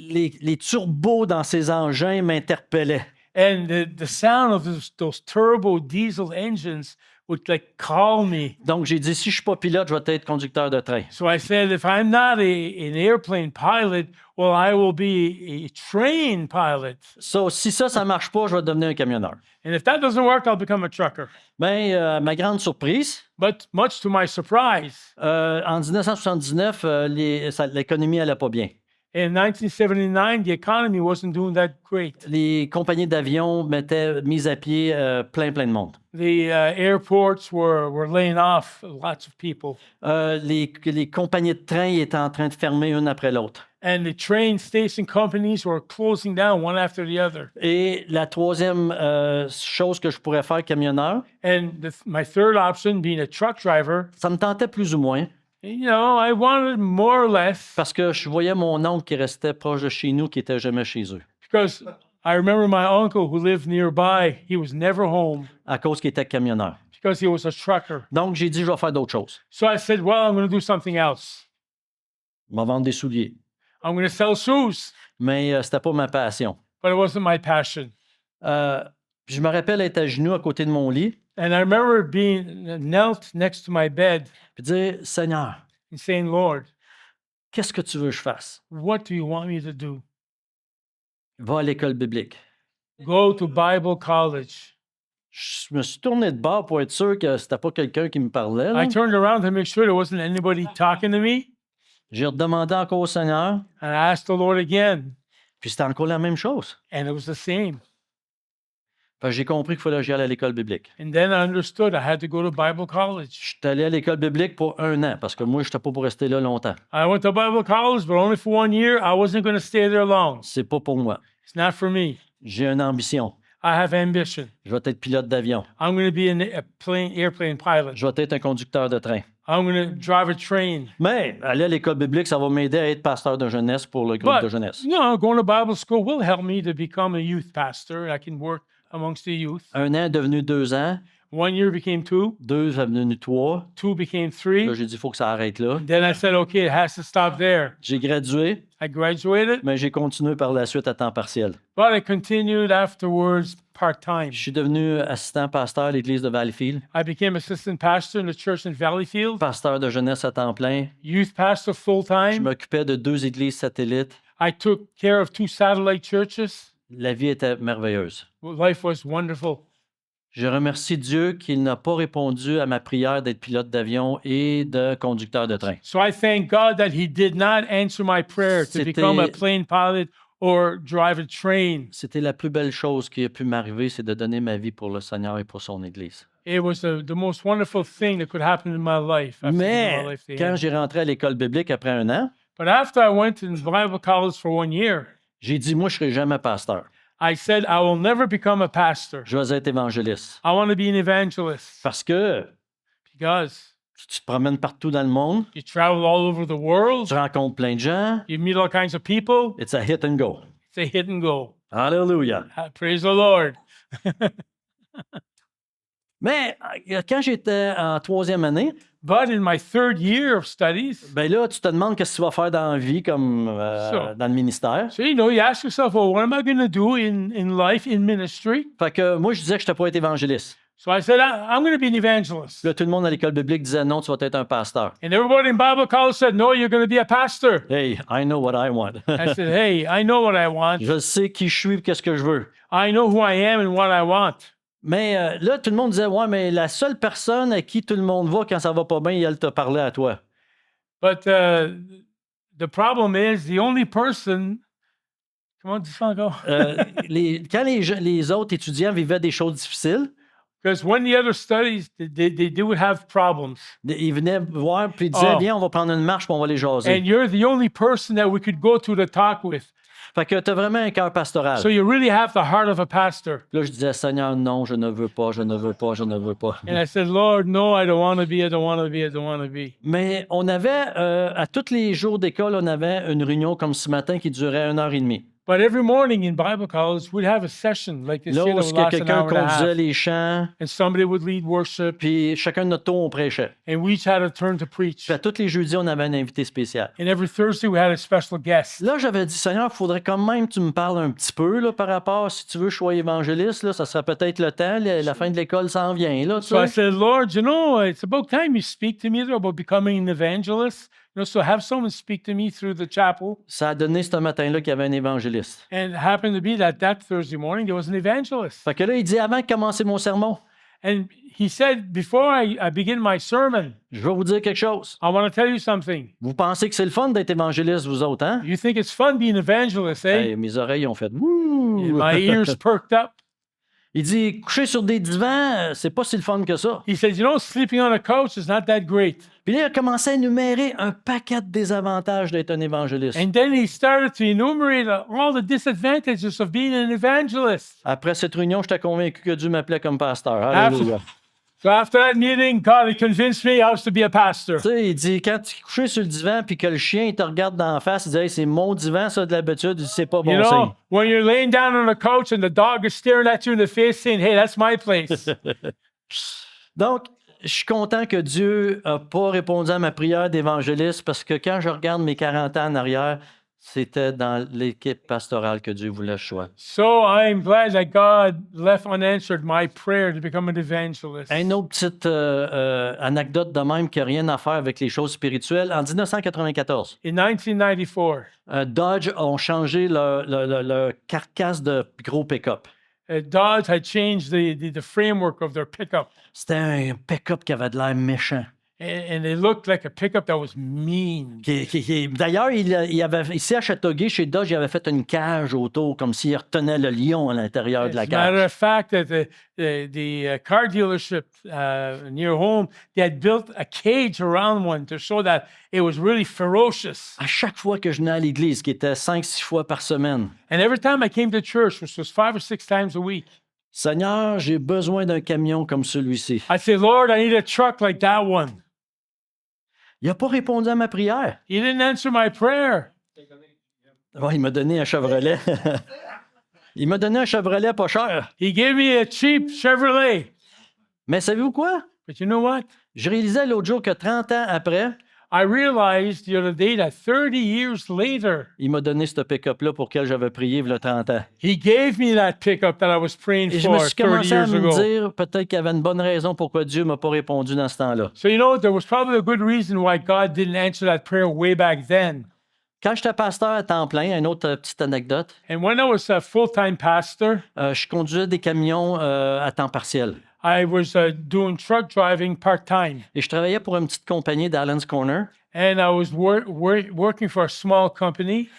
les turbos dans ces engins m'interpellaient. And the sound of those turbo diesel engines would like call me. Donc, j'ai dit, si je suis pas pilote, je vais être conducteur de train. So I said, if I'm not an airplane pilot, well, I will be a train pilot. So, si ça marche pas, je vais devenir un camionneur. And if that doesn't work, I'll become a trucker. Ben, ma grande surprise, But much to my surprise, en 1979, l'économie allait pas bien. In 1979, the economy wasn't doing that great. Les compagnies d'avion mettaient mise à pied plein de monde. The airports were laying off lots of people. Les compagnies de train étaient en train de fermer une après l'autre. And the train station companies were closing down one after the other. Et la troisième chose que je pourrais faire camionneur, And my third option, being a truck driver, ça me tentait plus ou moins you know, I wanted more or less parce que je voyais mon oncle qui restait proche de chez nous, qui était jamais chez eux, because I remember my uncle who lived nearby. He was never home à cause qu'il était camionneur. because he was a trucker. Donc, j'ai dit, je vais faire d'autres choses. So I said, well, I'm going to do something else. Je vais vendre des souliers. I'm going to sell shoes, Mais c'était pas ma passion. but it wasn't my passion. Puis je me rappelle être à genoux à côté de mon lit, And I remember being knelt next to my bed puis dire, Seigneur, and saying, Lord, qu'est-ce que tu veux que je fasse? what do you want me to do? Va à l'école biblique. Go to Bible college. Je me suis tourné de bord pour être sûr que c'était pas quelqu'un qui me parlait, là. I turned around to make sure there wasn't anybody talking to me. J'ai redemandé encore au Seigneur, And I asked the Lord again, puis c'était encore la même chose. and it was the same. Fait que j'ai compris qu'il fallait que j'y aille à l'école biblique. And then I understood I had to go to Bible college. Je suis allé à l'école biblique pour 1 an, parce que moi, je n'étais pas pour rester là longtemps. I went to Bible college, but only for 1 year. I wasn't going to stay there long. C'est pas pour moi. It's not for me. J'ai une ambition. I have ambition. Je vais être pilote d'avion. I'm going to be a airplane pilot. Je vais être un conducteur de train. I'm going to drive a train. Mais aller à l'école biblique, ça va m'aider à être pasteur de jeunesse pour le groupe de But, jeunesse. you know, going to Bible school will help me to become a youth pastor. I can work amongst the youth. 1 an est devenu 2 ans. 1 year became 2. 2 est devenu 3. 2 became 3. Là, j'ai dit, il faut que ça arrête là. Then I said, okay, it has to stop there. J'ai gradué, I graduated, mais j'ai continué par la suite à temps partiel. but I continued afterwards part-time. Je suis devenu assistant pasteur à l'église de Valleyfield, I became assistant pastor in the church in Valleyfield, pasteur de jeunesse à temps plein. youth pastor Je full-time. m'occupais de 2 églises satellites. I took care of 2 satellite churches. La vie était merveilleuse. Life was wonderful. Je remercie Dieu qu'il n'a pas répondu à ma prière d'être pilote d'avion et de conducteur de train. So I thank God that He did not answer my prayer to become a C'était- plane pilot or drive a train. C'était la plus belle chose qui a pu m'arriver, c'est de donner ma vie pour le Seigneur et pour son Église. It was the most wonderful thing that could happen in my life. after giving my Mais life to quand Him. j'ai rentré à l'école biblique après 1 an, But after I went to Bible college for 1 year, j'ai dit, moi, je ne serai jamais pasteur. I said, I will never become a pastor. Je vais être évangéliste. I want to be an evangelist Parce que because tu te promènes partout dans le monde, you travel all over the world, tu rencontres plein de gens, you meet all kinds of people. it's a hit and go. It's a hit and go. Hallelujah. Praise the Lord. Mais quand j'étais en 3e année, But in my 3rd year of studies, ben là, tu te demandes qu'est-ce que tu vas faire dans la vie, comme Ça. dans le ministère. so you know, you ask yourself, well, what am I going to do in life, in ministry? Fait que moi, je disais que je n'étais pas être évangéliste. So I said, I'm going to be an evangelist. Là, tout le monde à l'école biblique disait non, tu vas être un pasteur. And everybody in Bible college said, no, you're going to be a pastor. Hey, I know what I want. I said, hey, I know what I want. Je sais qui je suis et qu'est-ce que je veux. I know who I am and what I want. Mais là, tout le monde disait, ouais, mais la seule personne à qui tout le monde va quand ça va pas bien, elle t'a parlé à toi. But the problem is the only person. Come on, dis ça encore. Quand les autres étudiants vivaient des choses difficiles, Because when the other studies, they would have problems. ils venaient voir puis ils disaient, Oh. viens, on va prendre une marche puis on va les jaser. And you're the only person that we could go to talk with. Fait que tu as vraiment un cœur pastoral. So you really have the heart of a pastor. Là, je disais, Seigneur, non, je ne veux pas, je ne veux pas, je ne veux pas. And I said, Lord, no, I don't want to be, I don't want to be, I don't want to be. Mais on avait, à tous les jours d'école, on avait une réunion comme ce matin qui durait 1h30. But every morning in Bible college, we'd have a session like this Là here où that est-ce would que last an quelqu'un hour and a conduisait half. les chants, And somebody would lead worship, puis chacun de notre tour, on prêchait. and we each had a turn to preach. Puis à tous les jeudis, on avait un invité spécial. And every Thursday, we had a special guest. Là, j'avais dit, Seigneur, il faudrait quand même que tu me parles un petit peu là, par rapport, si tu veux, je sois évangéliste, là, ça serait peut-être le temps, la fin de l'école s'en vient. Là, tu So I sais. said, Lord, you know, it's about time you speak to me about becoming an evangelist. You know, so have someone speak to me through the chapel. Ça a donné ce matin-là qu'il y avait un évangéliste. And it happened to be that Thursday morning, there was an evangelist. Fait que là, il dit, avant de commencer mon sermon, And he said, before I begin my sermon, Je vais vous dire quelque chose. I want to tell you something. Vous pensez que c'est le fun d'être évangéliste, vous autres, hein? You think it's fun being an evangelist, eh? Hey, mes oreilles ont fait wouh! My ears perked up. Il dit, coucher sur des divans, c'est pas si le fun que ça. He says, you know, sleeping on a couch is not that great. Puis là, il a commencé à énumérer un paquet de désavantages d'être un évangéliste. And then he started to enumerate all the disadvantages of being an evangelist. Après cette réunion, j'étais convaincu que Dieu m'appelait comme pasteur. Alléluia. So after that meeting, God had convinced me I was to be a pastor. Tu sais, il dit, quand tu es couché sur le divan puis que le chien il te regarde d'en face, il dit, hey, c'est mon divan, ça, de l'habitude, il dit, c'est pas bon You signe. know, when you're laying down on the couch and the dog is staring at you in the face saying, hey, that's my place. Donc, je suis content que Dieu n'a pas répondu à ma prière d'évangéliste parce que quand je regarde mes 40 ans en arrière, c'était dans l'équipe pastorale que Dieu voulait que je sois. So I'm glad that God left unanswered my prayer to become an evangelist. Une autre petite anecdote de même qui n'a rien à faire avec les choses spirituelles. En 1994, In 1994, Dodge ont changé leur carcasse de gros pick-up. Dodge had changed the framework of their pickup. C'était un pick-up qui avait de l'air méchant. And it looked like a pickup that was mean. D'ailleurs, il avait, ici à Châteauguay, chez Dodge, il avait fait une cage autour, comme s'il retenait le lion à l'intérieur de la As a matter cage. of fact, at the car dealership near home, they had built a cage around one to show that it was really ferocious. À chaque fois que je venais à l'église, qui était 5-6 fois par semaine, And every time I came to church, which was 5 or 6 times a week, Seigneur, j'ai besoin d'un camion comme celui-ci. I'd say, Lord, I need a truck like that one. Il n'a pas répondu à ma prière. He didn't answer my prayer. Ouais, il m'a donné un Chevrolet. Il m'a donné un Chevrolet pas cher. He gave me a cheap Chevrolet. Mais savez-vous quoi? But you know what? Je réalisais l'autre jour que 30 ans après, I realized the other day that 30 years later, il m'a donné ce pick-up-là pour lequel j'avais prié il y a 30 ans. he gave me that pickup that I was praying Et je me for suis 30 commencé à years me ago. dire peut-être qu'il y avait une bonne raison pourquoi Dieu ne m'a pas répondu dans ce temps-là. So, you know, there was probably a good reason why God didn't answer that prayer way back then. Quand j'étais pasteur à temps plein, une autre petite anecdote, And when I was a full-time pastor, je conduisais des camions à temps partiel. I was doing truck driving part-time. Et je travaillais pour une petite compagnie d'Allen's Corner, And I was working for a small company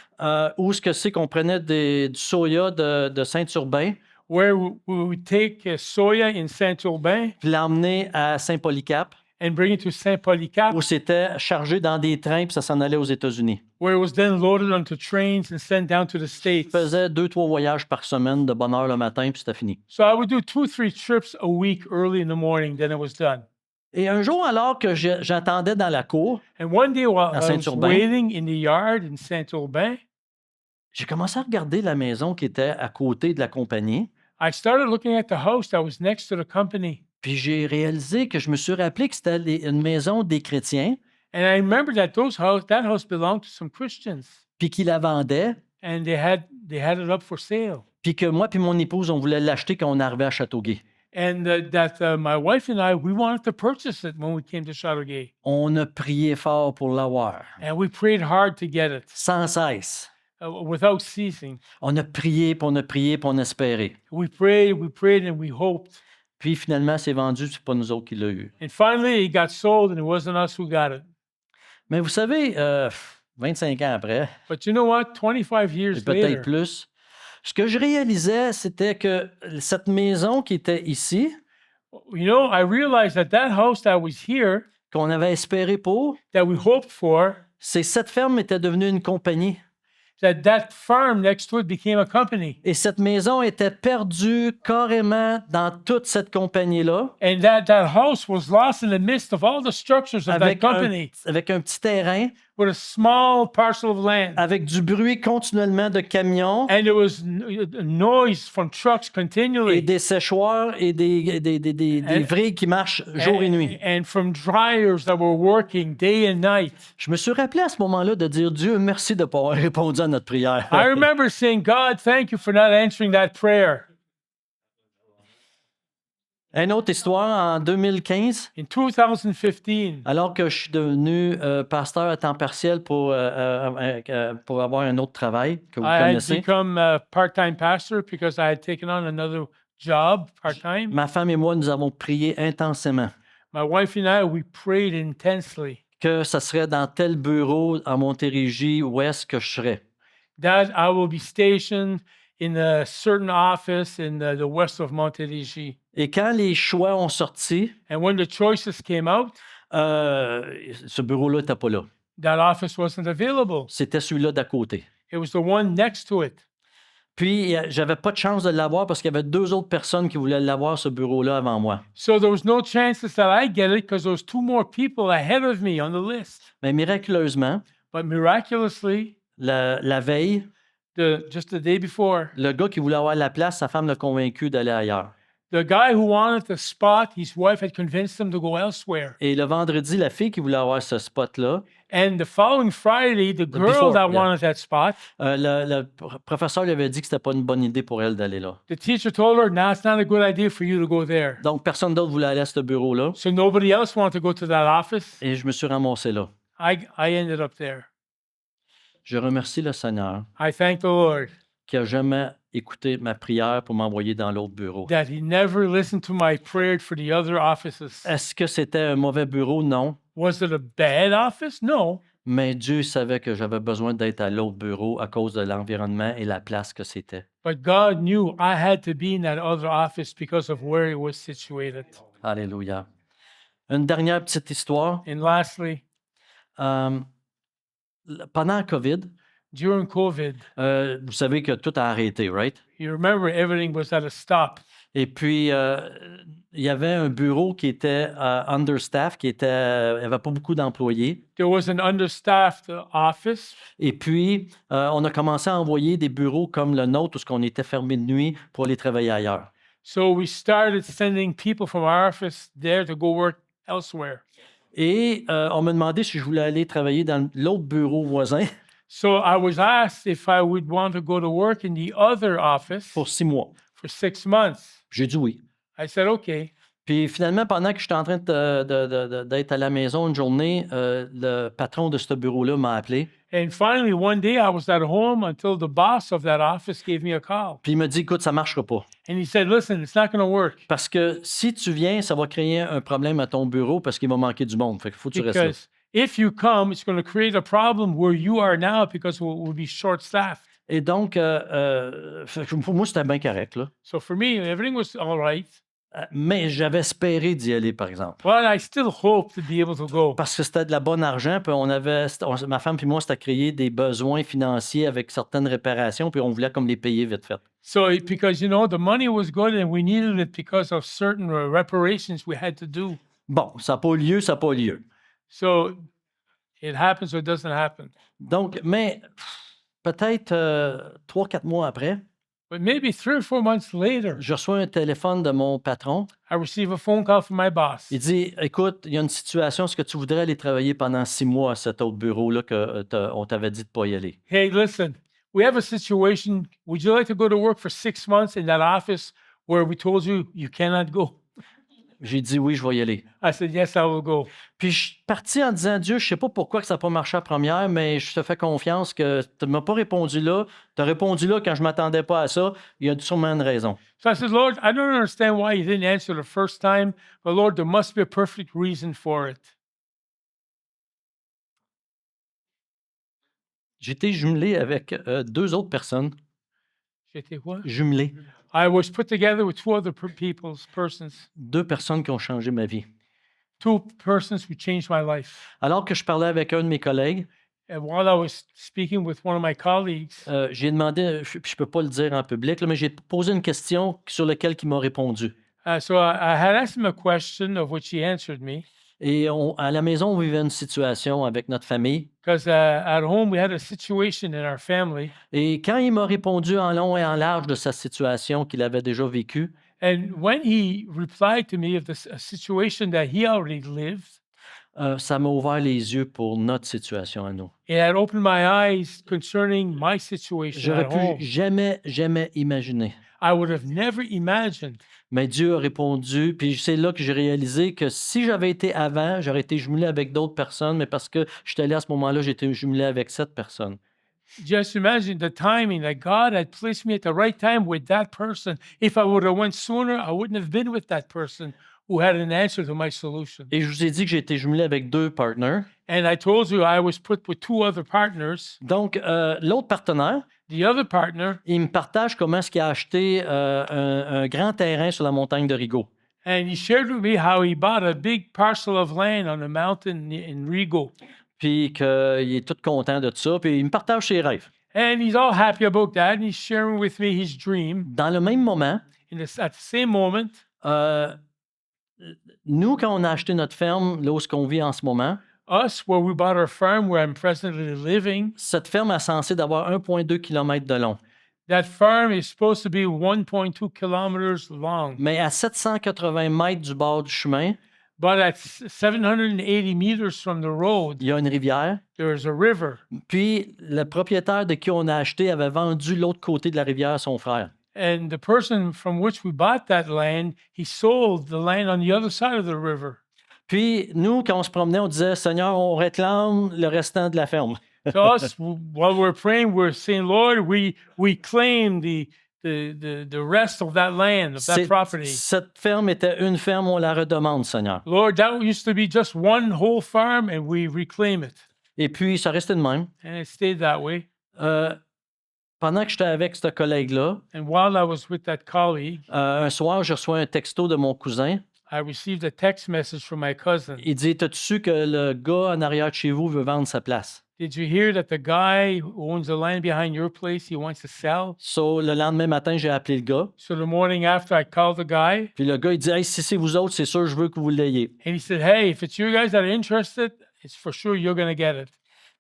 où ce que c'est qu'on prenait du soya de Saint-Urbain, where we would take soya in Saint-Urbain puis l'emmener à Saint-Polycarpe, and bring it to Saint-Polycarpe, où c'était chargé dans des trains, puis ça s'en allait aux États-Unis. where it was then loaded onto trains and sent down to the States. Je faisais 2-3 voyages par semaine de bonne heure le matin, puis c'était fini. So I would do 2-3 trips a week early in the morning, then it was done. Et un jour, alors que j'attendais dans la cour, And one day while À I was Saint-Urbain. waiting in the yard in Saint-Urbain, j'ai commencé à regarder la maison qui était à côté de la compagnie, I started looking at the house that was next to the company. puis j'ai réalisé que je me suis rappelé que c'était une maison des chrétiens, And I remembered that that house belonged to some Christians. puis qu'ils la vendaient, And they had it up for sale. puis que moi puis mon épouse, on voulait l'acheter quand on arrivait à Châteauguay. And that my wife and I, we wanted to purchase it when we came to Châteauguay. On a prié fort pour l'avoir, And we prayed hard to get it sans cesse. without ceasing. On a prié, puis on a prié, puis on a espéré. We prayed, and we hoped. Puis finalement, c'est vendu, c'est pas nous autres qui l'avons eu. And finally, it got sold, and it wasn't us who got it. Mais vous savez, 25 ans après, But you know what? 25 years et peut-être later, plus, ce que je réalisais, c'était que cette maison qui était ici, you know, I realized that house that was here, qu'on avait espéré pour, that we hoped for, cette ferme était devenue une compagnie. that farm next to it became a company. Et cette maison était perdue carrément dans toute cette compagnie-là, And that house was lost in the midst of all the structures of that avec company avec un petit terrain, with a small parcel of land. avec du bruit continuellement de camions And there was noise from trucks et continually. des séchoirs et des vrilles qui marchent jour et nuit. And from dryers that were working day and night. Je me suis rappelé à ce moment-là de dire, Dieu, merci de ne pas avoir répondu à notre prière. I remember saying, God, thank you for not answering that prayer. Une autre histoire, en 2015, In 2015, alors que je suis devenu pasteur à temps partiel pour avoir un autre travail que vous I had connaissez, become a part-time pastor because I had taken on another job part-time. Ma femme et moi, nous avons prié intensément My wife and I, we prayed intensely que ça serait dans tel bureau en Montérégie où est-ce que je serais. that I will be stationed in a certain office in the west of Montérégie. Et quand les choix ont sorti, And when the choices came out, ce bureau-là n'était pas là. that office wasn't available. C'était celui-là d'à côté. It was the one next to it. Puis, j'avais pas de chance de l'avoir parce qu'il y avait 2 autres personnes qui voulaient l'avoir, ce bureau-là, avant moi. So there was no chances that I get it because there was 2 more people ahead of me on the list. Mais miraculeusement, But miraculously, la veille, just the day before, le gars qui voulait avoir la place, sa femme l'a convaincu d'aller ailleurs. the guy who wanted the spot, his wife had convinced him to go elsewhere. Et le vendredi, la fille qui voulait avoir ce spot-là, And the following Friday, the girl before, that yeah. wanted that spot, le professeur lui avait dit que c'était pas une bonne idée pour elle d'aller là. the teacher told her, "No, it's not a good idea for you to go there." Donc, personne d'autre voulait aller à ce bureau-là. So nobody else wanted to go to that office. Et je me suis ramassé là. I ended up there. Je remercie le Seigneur I thank the Lord qui n'a jamais écouté ma prière pour m'envoyer dans l'autre bureau. that He never listened to my prayer for the other offices. Est-ce que c'était un mauvais bureau? Non. Was it a bad office? No. Mais Dieu savait que j'avais besoin d'être à l'autre bureau à cause de l'environnement et la place que c'était. But God knew I had to be in that other office because of where it was situated. Alléluia. Une dernière petite histoire. And lastly, Euh, pendant la COVID, during COVID, vous savez que tout a arrêté, right? you remember everything was at a stop. Et puis, il y avait un bureau qui était understaffed, il n'y avait pas beaucoup d'employés. There was an understaffed office. Et puis, on a commencé à envoyer des bureaux comme le nôtre, où on était fermé de nuit pour aller travailler ailleurs. So we started sending people from our office there to go work elsewhere. Et on me demandait si je voulais aller travailler dans l'autre bureau voisin So I was asked if I would want to go to work in the other office pour 6 mois. for 6 months. J'ai dit oui. I said, okay. Puis finalement, pendant que j'étais en train d'être à la maison une journée, le patron de ce bureau-là m'a appelé. And finally, one day I was at home until the boss of that office gave me a call. Puis il m'a dit, écoute, ça ne marchera pas. And he said, listen, it's not going to work Parce que si tu viens, ça va créer un problème à ton bureau parce qu'il va manquer du monde. Fait qu'il faut que tu restes là. because if you come, it's going to create a problem where you are now because we'll be short-staffed. Et donc, pour moi, c'était bien correct, là. So for me, everything was all right. Mais j'avais espéré d'y aller, par exemple. But I still hope to be able to go. Parce que c'était de la bonne argent, puis ma femme et moi, c'était créé des besoins financiers avec certaines réparations, puis on voulait comme les payer vite fait. So because, the money was good and we needed it because of certain reparations we had to do. Bon, ça n'a pas eu lieu, ça n'a pas eu lieu. So it happens or it doesn't happen. Donc, mais peut-être 3-4 mois après, But maybe 3 or 4 months later, je reçois un téléphone de mon patron. I receive a phone call from my boss. Il dit, écoute, il y a une situation, est-ce que tu voudrais aller travailler pendant 6 mois à cet autre bureau-là qu'on t'avait dit de ne pas y aller? Hey, listen, we have a situation. Would you like to go to work for 6 months in that office where we told you you cannot go? J'ai dit oui, je vais y aller. I said, yes, I will go. Puis je suis parti en disant, Dieu, je ne sais pas pourquoi que ça n'a pas marché à première, mais je te fais confiance que tu ne m'as pas répondu là. Tu as répondu là quand je ne m'attendais pas à ça. Il y a sûrement une raison. So I said, Lord, I don't understand why you didn't answer the first time, but Lord, there must be a perfect reason for it. J'ai été jumelé avec 2 autres personnes. J'étais quoi? Jumelé. I was put together with 2 other persons. 2 personnes qui ont changé ma vie. 2 persons who changed my life. Alors que je parlais avec un de mes collègues, And while I was speaking with one of my colleagues, j'ai demandé, je ne peux pas le dire en public, là, mais j'ai posé une question sur laquelle il m'a répondu. so I had asked him a question of which he answered me. Et à la maison, on vivait une situation avec notre famille. Because at home we had a situation in our family. Et quand il m'a répondu en long et en large de sa situation qu'il avait déjà vécue, And when he replied to me of a situation that he already lived, ça m'a ouvert les yeux pour notre situation à nous. it had opened my eyes concerning my situation J'aurais at pu home. jamais imaginer. I would have never imagined. Mais Dieu a répondu, puis c'est là que j'ai réalisé que si j'avais été avant, j'aurais été jumelé avec d'autres personnes, mais parce que j'étais allé à ce moment-là, j'étais jumelé avec cette personne. Just imagine the timing that God had placed me at the right time with that person. If I would have went sooner, I wouldn't have been with that person who had an answer to my solution. Et je vous ai dit que j'ai été jumelé avec 2 partners. And I told you I was put with 2 other partners. Donc, l'autre partenaire, The other partner, il me partage comment est-ce qu'il a acheté un grand terrain sur la montagne de Rigaud. and he shared with me how he bought a big parcel of land on a mountain in Rigo. Puis qu'il est tout content de ça. Puis il me partage ses rêves. And he's all happy about that. And he's sharing with me his dream. Dans le même moment, At the same moment, nous, quand on a acheté notre ferme, là où on vit en ce moment, us, where we bought our farm, where I'm presently living, cette ferme est censée d'avoir 1,2 km de long. that farm is supposed to be 1.2 kilometers long. Mais à 780 mètres du bord du chemin, But at 780 meters from the road, il y a une rivière. there's a river. Puis le propriétaire de qui on a acheté avait vendu l'autre côté de la rivière à son frère. And the person from which we bought that land, he sold the land on the other side of the river. Puis nous, quand on se promenait, on disait, Seigneur, on réclame le restant de la ferme. So us, while we're praying, we're saying, Lord, we claim the rest of that land, of that property. Cette ferme était une ferme, on la redemande, Seigneur. Lord, that used to be just one whole farm, and we reclaim it. Et puis, ça restait de même. And it stayed that way. Pendant que j'étais avec ce collègue-là, And while I was with that colleague, un soir, je reçois un texto de mon cousin. I received a text message from my cousin. Il dit, t'as-tu su que le gars en arrière de chez vous veut vendre sa place? Did you hear that the guy who owns the land behind your place, he wants to sell? So, le lendemain matin, j'ai appelé le gars. So the morning after, I called the guy, Puis le gars, il dit, hey, si c'est vous autres, c'est sûr, je veux que vous l'ayez. and he said, hey, if it's you guys that are interested, it's for sure you're going to get it.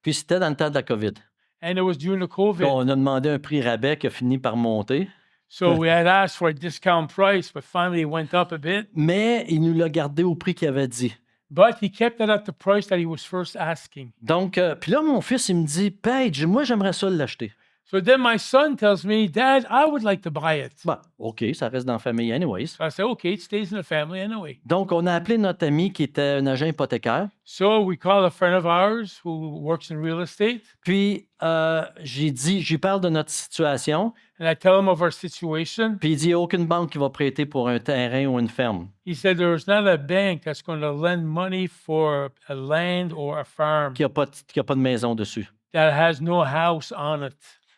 Puis c'était dans le temps de la COVID. And it was during the COVID. On a demandé un prix rabais qui a fini par monter. So we had asked for a discount price, but finally it went up a bit. Mais il nous l'a gardé au prix qu'il avait dit. But he kept it at the price that he was first asking. Donc, puis là, mon fils, il me dit, Paige, moi, j'aimerais ça l'acheter. So then my son tells me, Dad, I would like to buy it. Bon, OK, ça reste dans la famille anyways. So I say, okay, it stays in the family anyway. Donc, on a appelé notre ami qui était un agent hypothécaire. So we call a friend of ours who works in real estate. Puis, j'y parle de notre situation. And I tell him of our situation. Puis, il dit, il n'y a aucune banque qui va prêter pour un terrain ou une ferme. He said there's not a bank that's going to lend money for a land or a farm Qui n'a pas, pas de maison dessus. that has no house on it.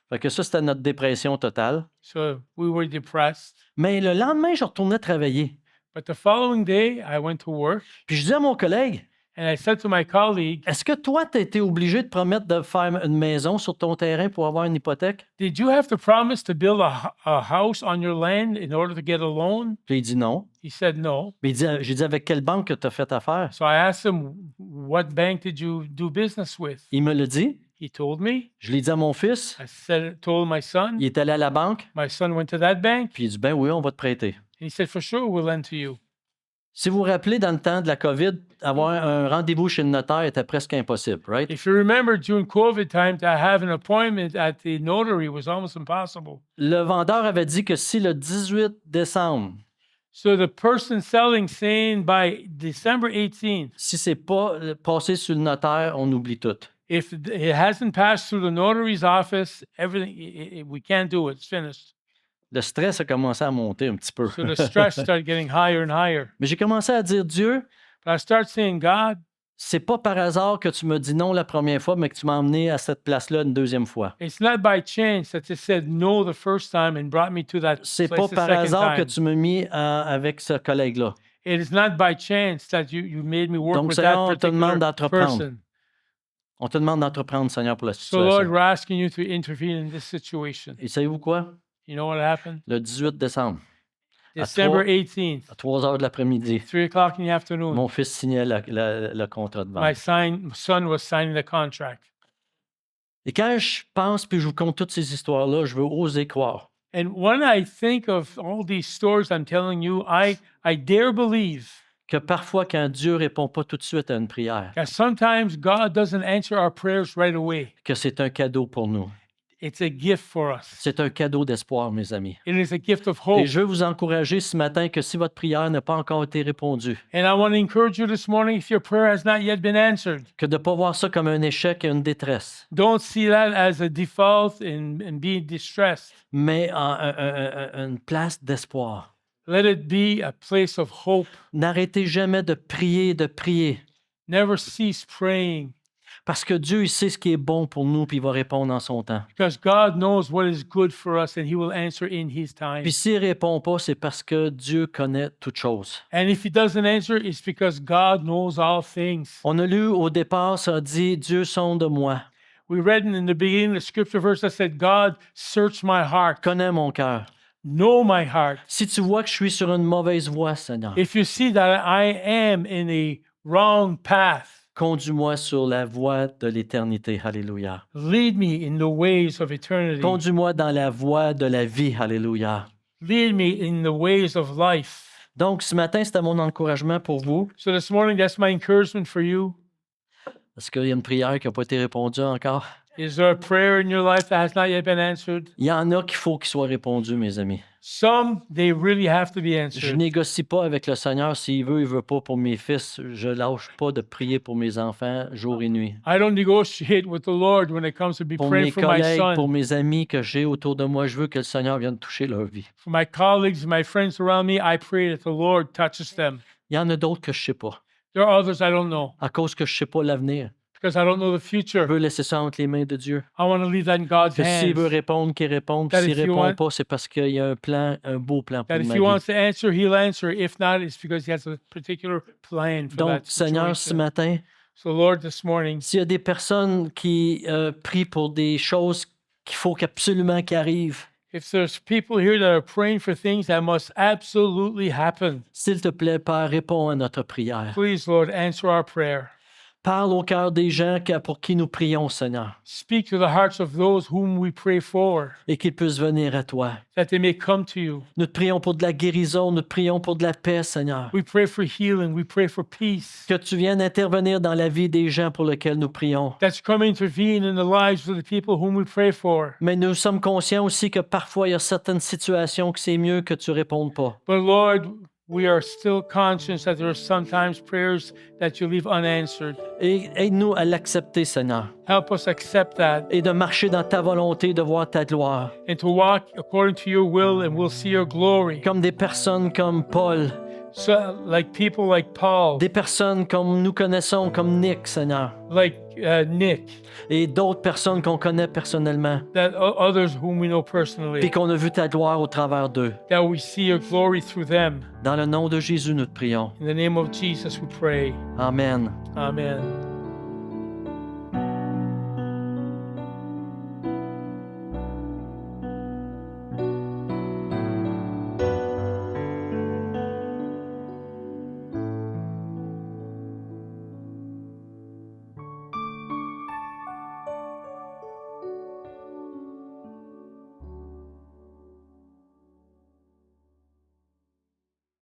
Fait que ça, c'était notre dépression totale. So we were depressed. Mais le lendemain, je retournais travailler. But the following day, I went to work Puis, je dis à mon collègue, and I said to my colleague, est-ce que toi, tu as été obligé de promettre de faire une maison sur ton terrain pour avoir une hypothèque? did you have to promise to build a house on your land in order to get a loan? Puis il dit non. He said no. Puis j'ai dit, avec quelle banque tu as fait affaire? So I asked him, what bank did you do business with? Il me l'a dit. He told me. Je l'ai dit à mon fils. Told my son. Il est allé à la banque. My son went to that bank. Puis il dit, ben oui, on va te prêter. And he said, for sure, we'll lend to you. Si vous vous rappelez, dans le temps de la COVID, avoir un rendez-vous chez le notaire était presque impossible, right? If you remember, during COVID time, to have an appointment at the notary was almost impossible. Le vendeur avait dit que si le 18 décembre, So the person selling saying by December 18th, si c'est pas passé sur le notaire, on oublie tout. if it hasn't passed through the notary's office, everything, we can't do it. It's finished. Le stress a commencé à monter un petit peu. So the stress started getting higher and higher. Mais j'ai commencé à dire, Dieu, But I start saying, God, c'est pas par hasard que tu m'as dit non la première fois, mais que tu m'as emmené à cette place-là une deuxième fois. it's not by chance that you said no the first time and brought me to that C'est place pas the par second hasard que time. tu m'as mis avec ce collègue-là. It is not by chance that you made me work Donc, with Seigneur, that on te demande particular d'entreprendre. person. On te demande d'entreprendre, Seigneur, pour la So Lord, situation. we're asking you to intervene in this situation. Et savez-vous quoi? You know what happened? Le 18 décembre, December 18th, à 3 heures de l'après-midi, 3 o'clock in the afternoon, mon fils signait le contrat de my vente. son was signing the contract. Et quand je pense puis je vous conte toutes ces histoires-là, je veux oser croire And when I think of all these stories I'm telling you, I dare believe que parfois, quand Dieu ne répond pas tout de suite à une prière, that sometimes God doesn't answer our prayers right away. que c'est un cadeau pour nous. It's a gift for us. C'est un cadeau d'espoir, mes amis. It is a gift of Et hope. je veux vous encourager ce matin que si votre prière n'a pas encore été répondue, And I want to encourage you this morning, if your prayer has not yet been answered, que de ne pas voir ça comme un échec et une détresse, don't see that as a default and be distressed. mais une place d'espoir. Let it be a place of hope. N'arrêtez jamais de prier, de prier. Never cease praying, Parce que Dieu, il sait ce qui est bon pour nous, puis il va répondre en son temps. because God knows what is good for us and He will answer in His time. Puis s'il ne répond pas, c'est parce que Dieu connaît toutes choses. And if He doesn't answer, it's because God knows all things. On a lu au départ, ça dit « Dieu sonde moi, We read in the beginning the scripture verse that said, God, search my heart, connais mon cœur. know my heart. Si tu vois que je suis sur une mauvaise voie, Seigneur, If you see that I am in a wrong path, conduis-moi sur la voie de l'éternité. Alléluia. lead me in the ways of eternity. Conduis-moi dans la voie de la vie. Alléluia. Lead me in the ways of life. Donc, ce matin, c'était mon encouragement pour vous. So this morning, that's my encouragement for you. Est-ce qu'il y a une prière qui n'a pas été répondue encore? Is there a prayer in your life that has not yet been answered? Il y en a qu'il faut qu'il soit répondu, mes amis. Some, they really have to be Je answered. négocie pas avec le Seigneur. S'il veut, il veut pas pour mes fils. Je lâche pas de prier pour mes enfants jour et nuit. I don't negotiate with the Lord when it comes to be Pour praying mes for my collègues, pour son, mes amis que j'ai autour de moi, je veux que le Seigneur vienne toucher leur vie. for my colleagues, my friends around me. I pray that the Lord touches them. Il y en a d'autres que je sais pas, There are others I don't know à cause que je sais pas l'avenir. because I don't know the Je future. veux laisser ça entre les mains de Dieu. I want to leave that in God's Que s'il veut hands. répondre, qu'il réponde. Puis That s'il if you répond want- pas, c'est parce qu'il y a un plan, un beau plan pour That if ma He vie. wants to answer, He'll answer. If not, it's because He has a particular plan for Donc, that Seigneur, ce situation. matin, So, Lord, this morning, s'il y a des personnes qui prient pour des choses qu'il faut qu'absolument qu'ils arrivent, if there's people here that are praying for things that must absolutely happen, s'il te plaît, Père, réponds à notre prière. please, Lord, answer our prayer. Parle au cœur des gens pour qui nous prions, Seigneur, Speak to the hearts of those whom we pray for, et qu'ils puissent venir à toi. that they may come to you. Nous te prions pour de la guérison, nous te prions pour de la paix, Seigneur. We pray for healing. We pray for peace. Que tu viennes intervenir dans la vie des gens pour lesquels nous prions. That's come intervene in the lives of the people whom we pray for. Mais nous sommes conscients aussi que parfois, il y a certaines situations que c'est mieux que tu répondes pas. But Lord, we are still conscious that there are sometimes prayers that you leave unanswered. Et aide-nous à l'accepter, Seigneur, Help us accept that et de marcher dans ta volonté, de voir ta gloire. and to walk according to your will, and we'll see your glory. Comme des personnes comme Paul, So, like people like Paul, des personnes comme nous connaissons, comme Nick, Seigneur, like Nick, et d'autres personnes qu'on connaît personnellement, that others whom we know personally, puis qu'on a vu ta gloire au travers d'eux. that we see your glory through them. Dans le nom de Jésus, nous te prions. In the name of Jesus, we pray. Amen. Amen.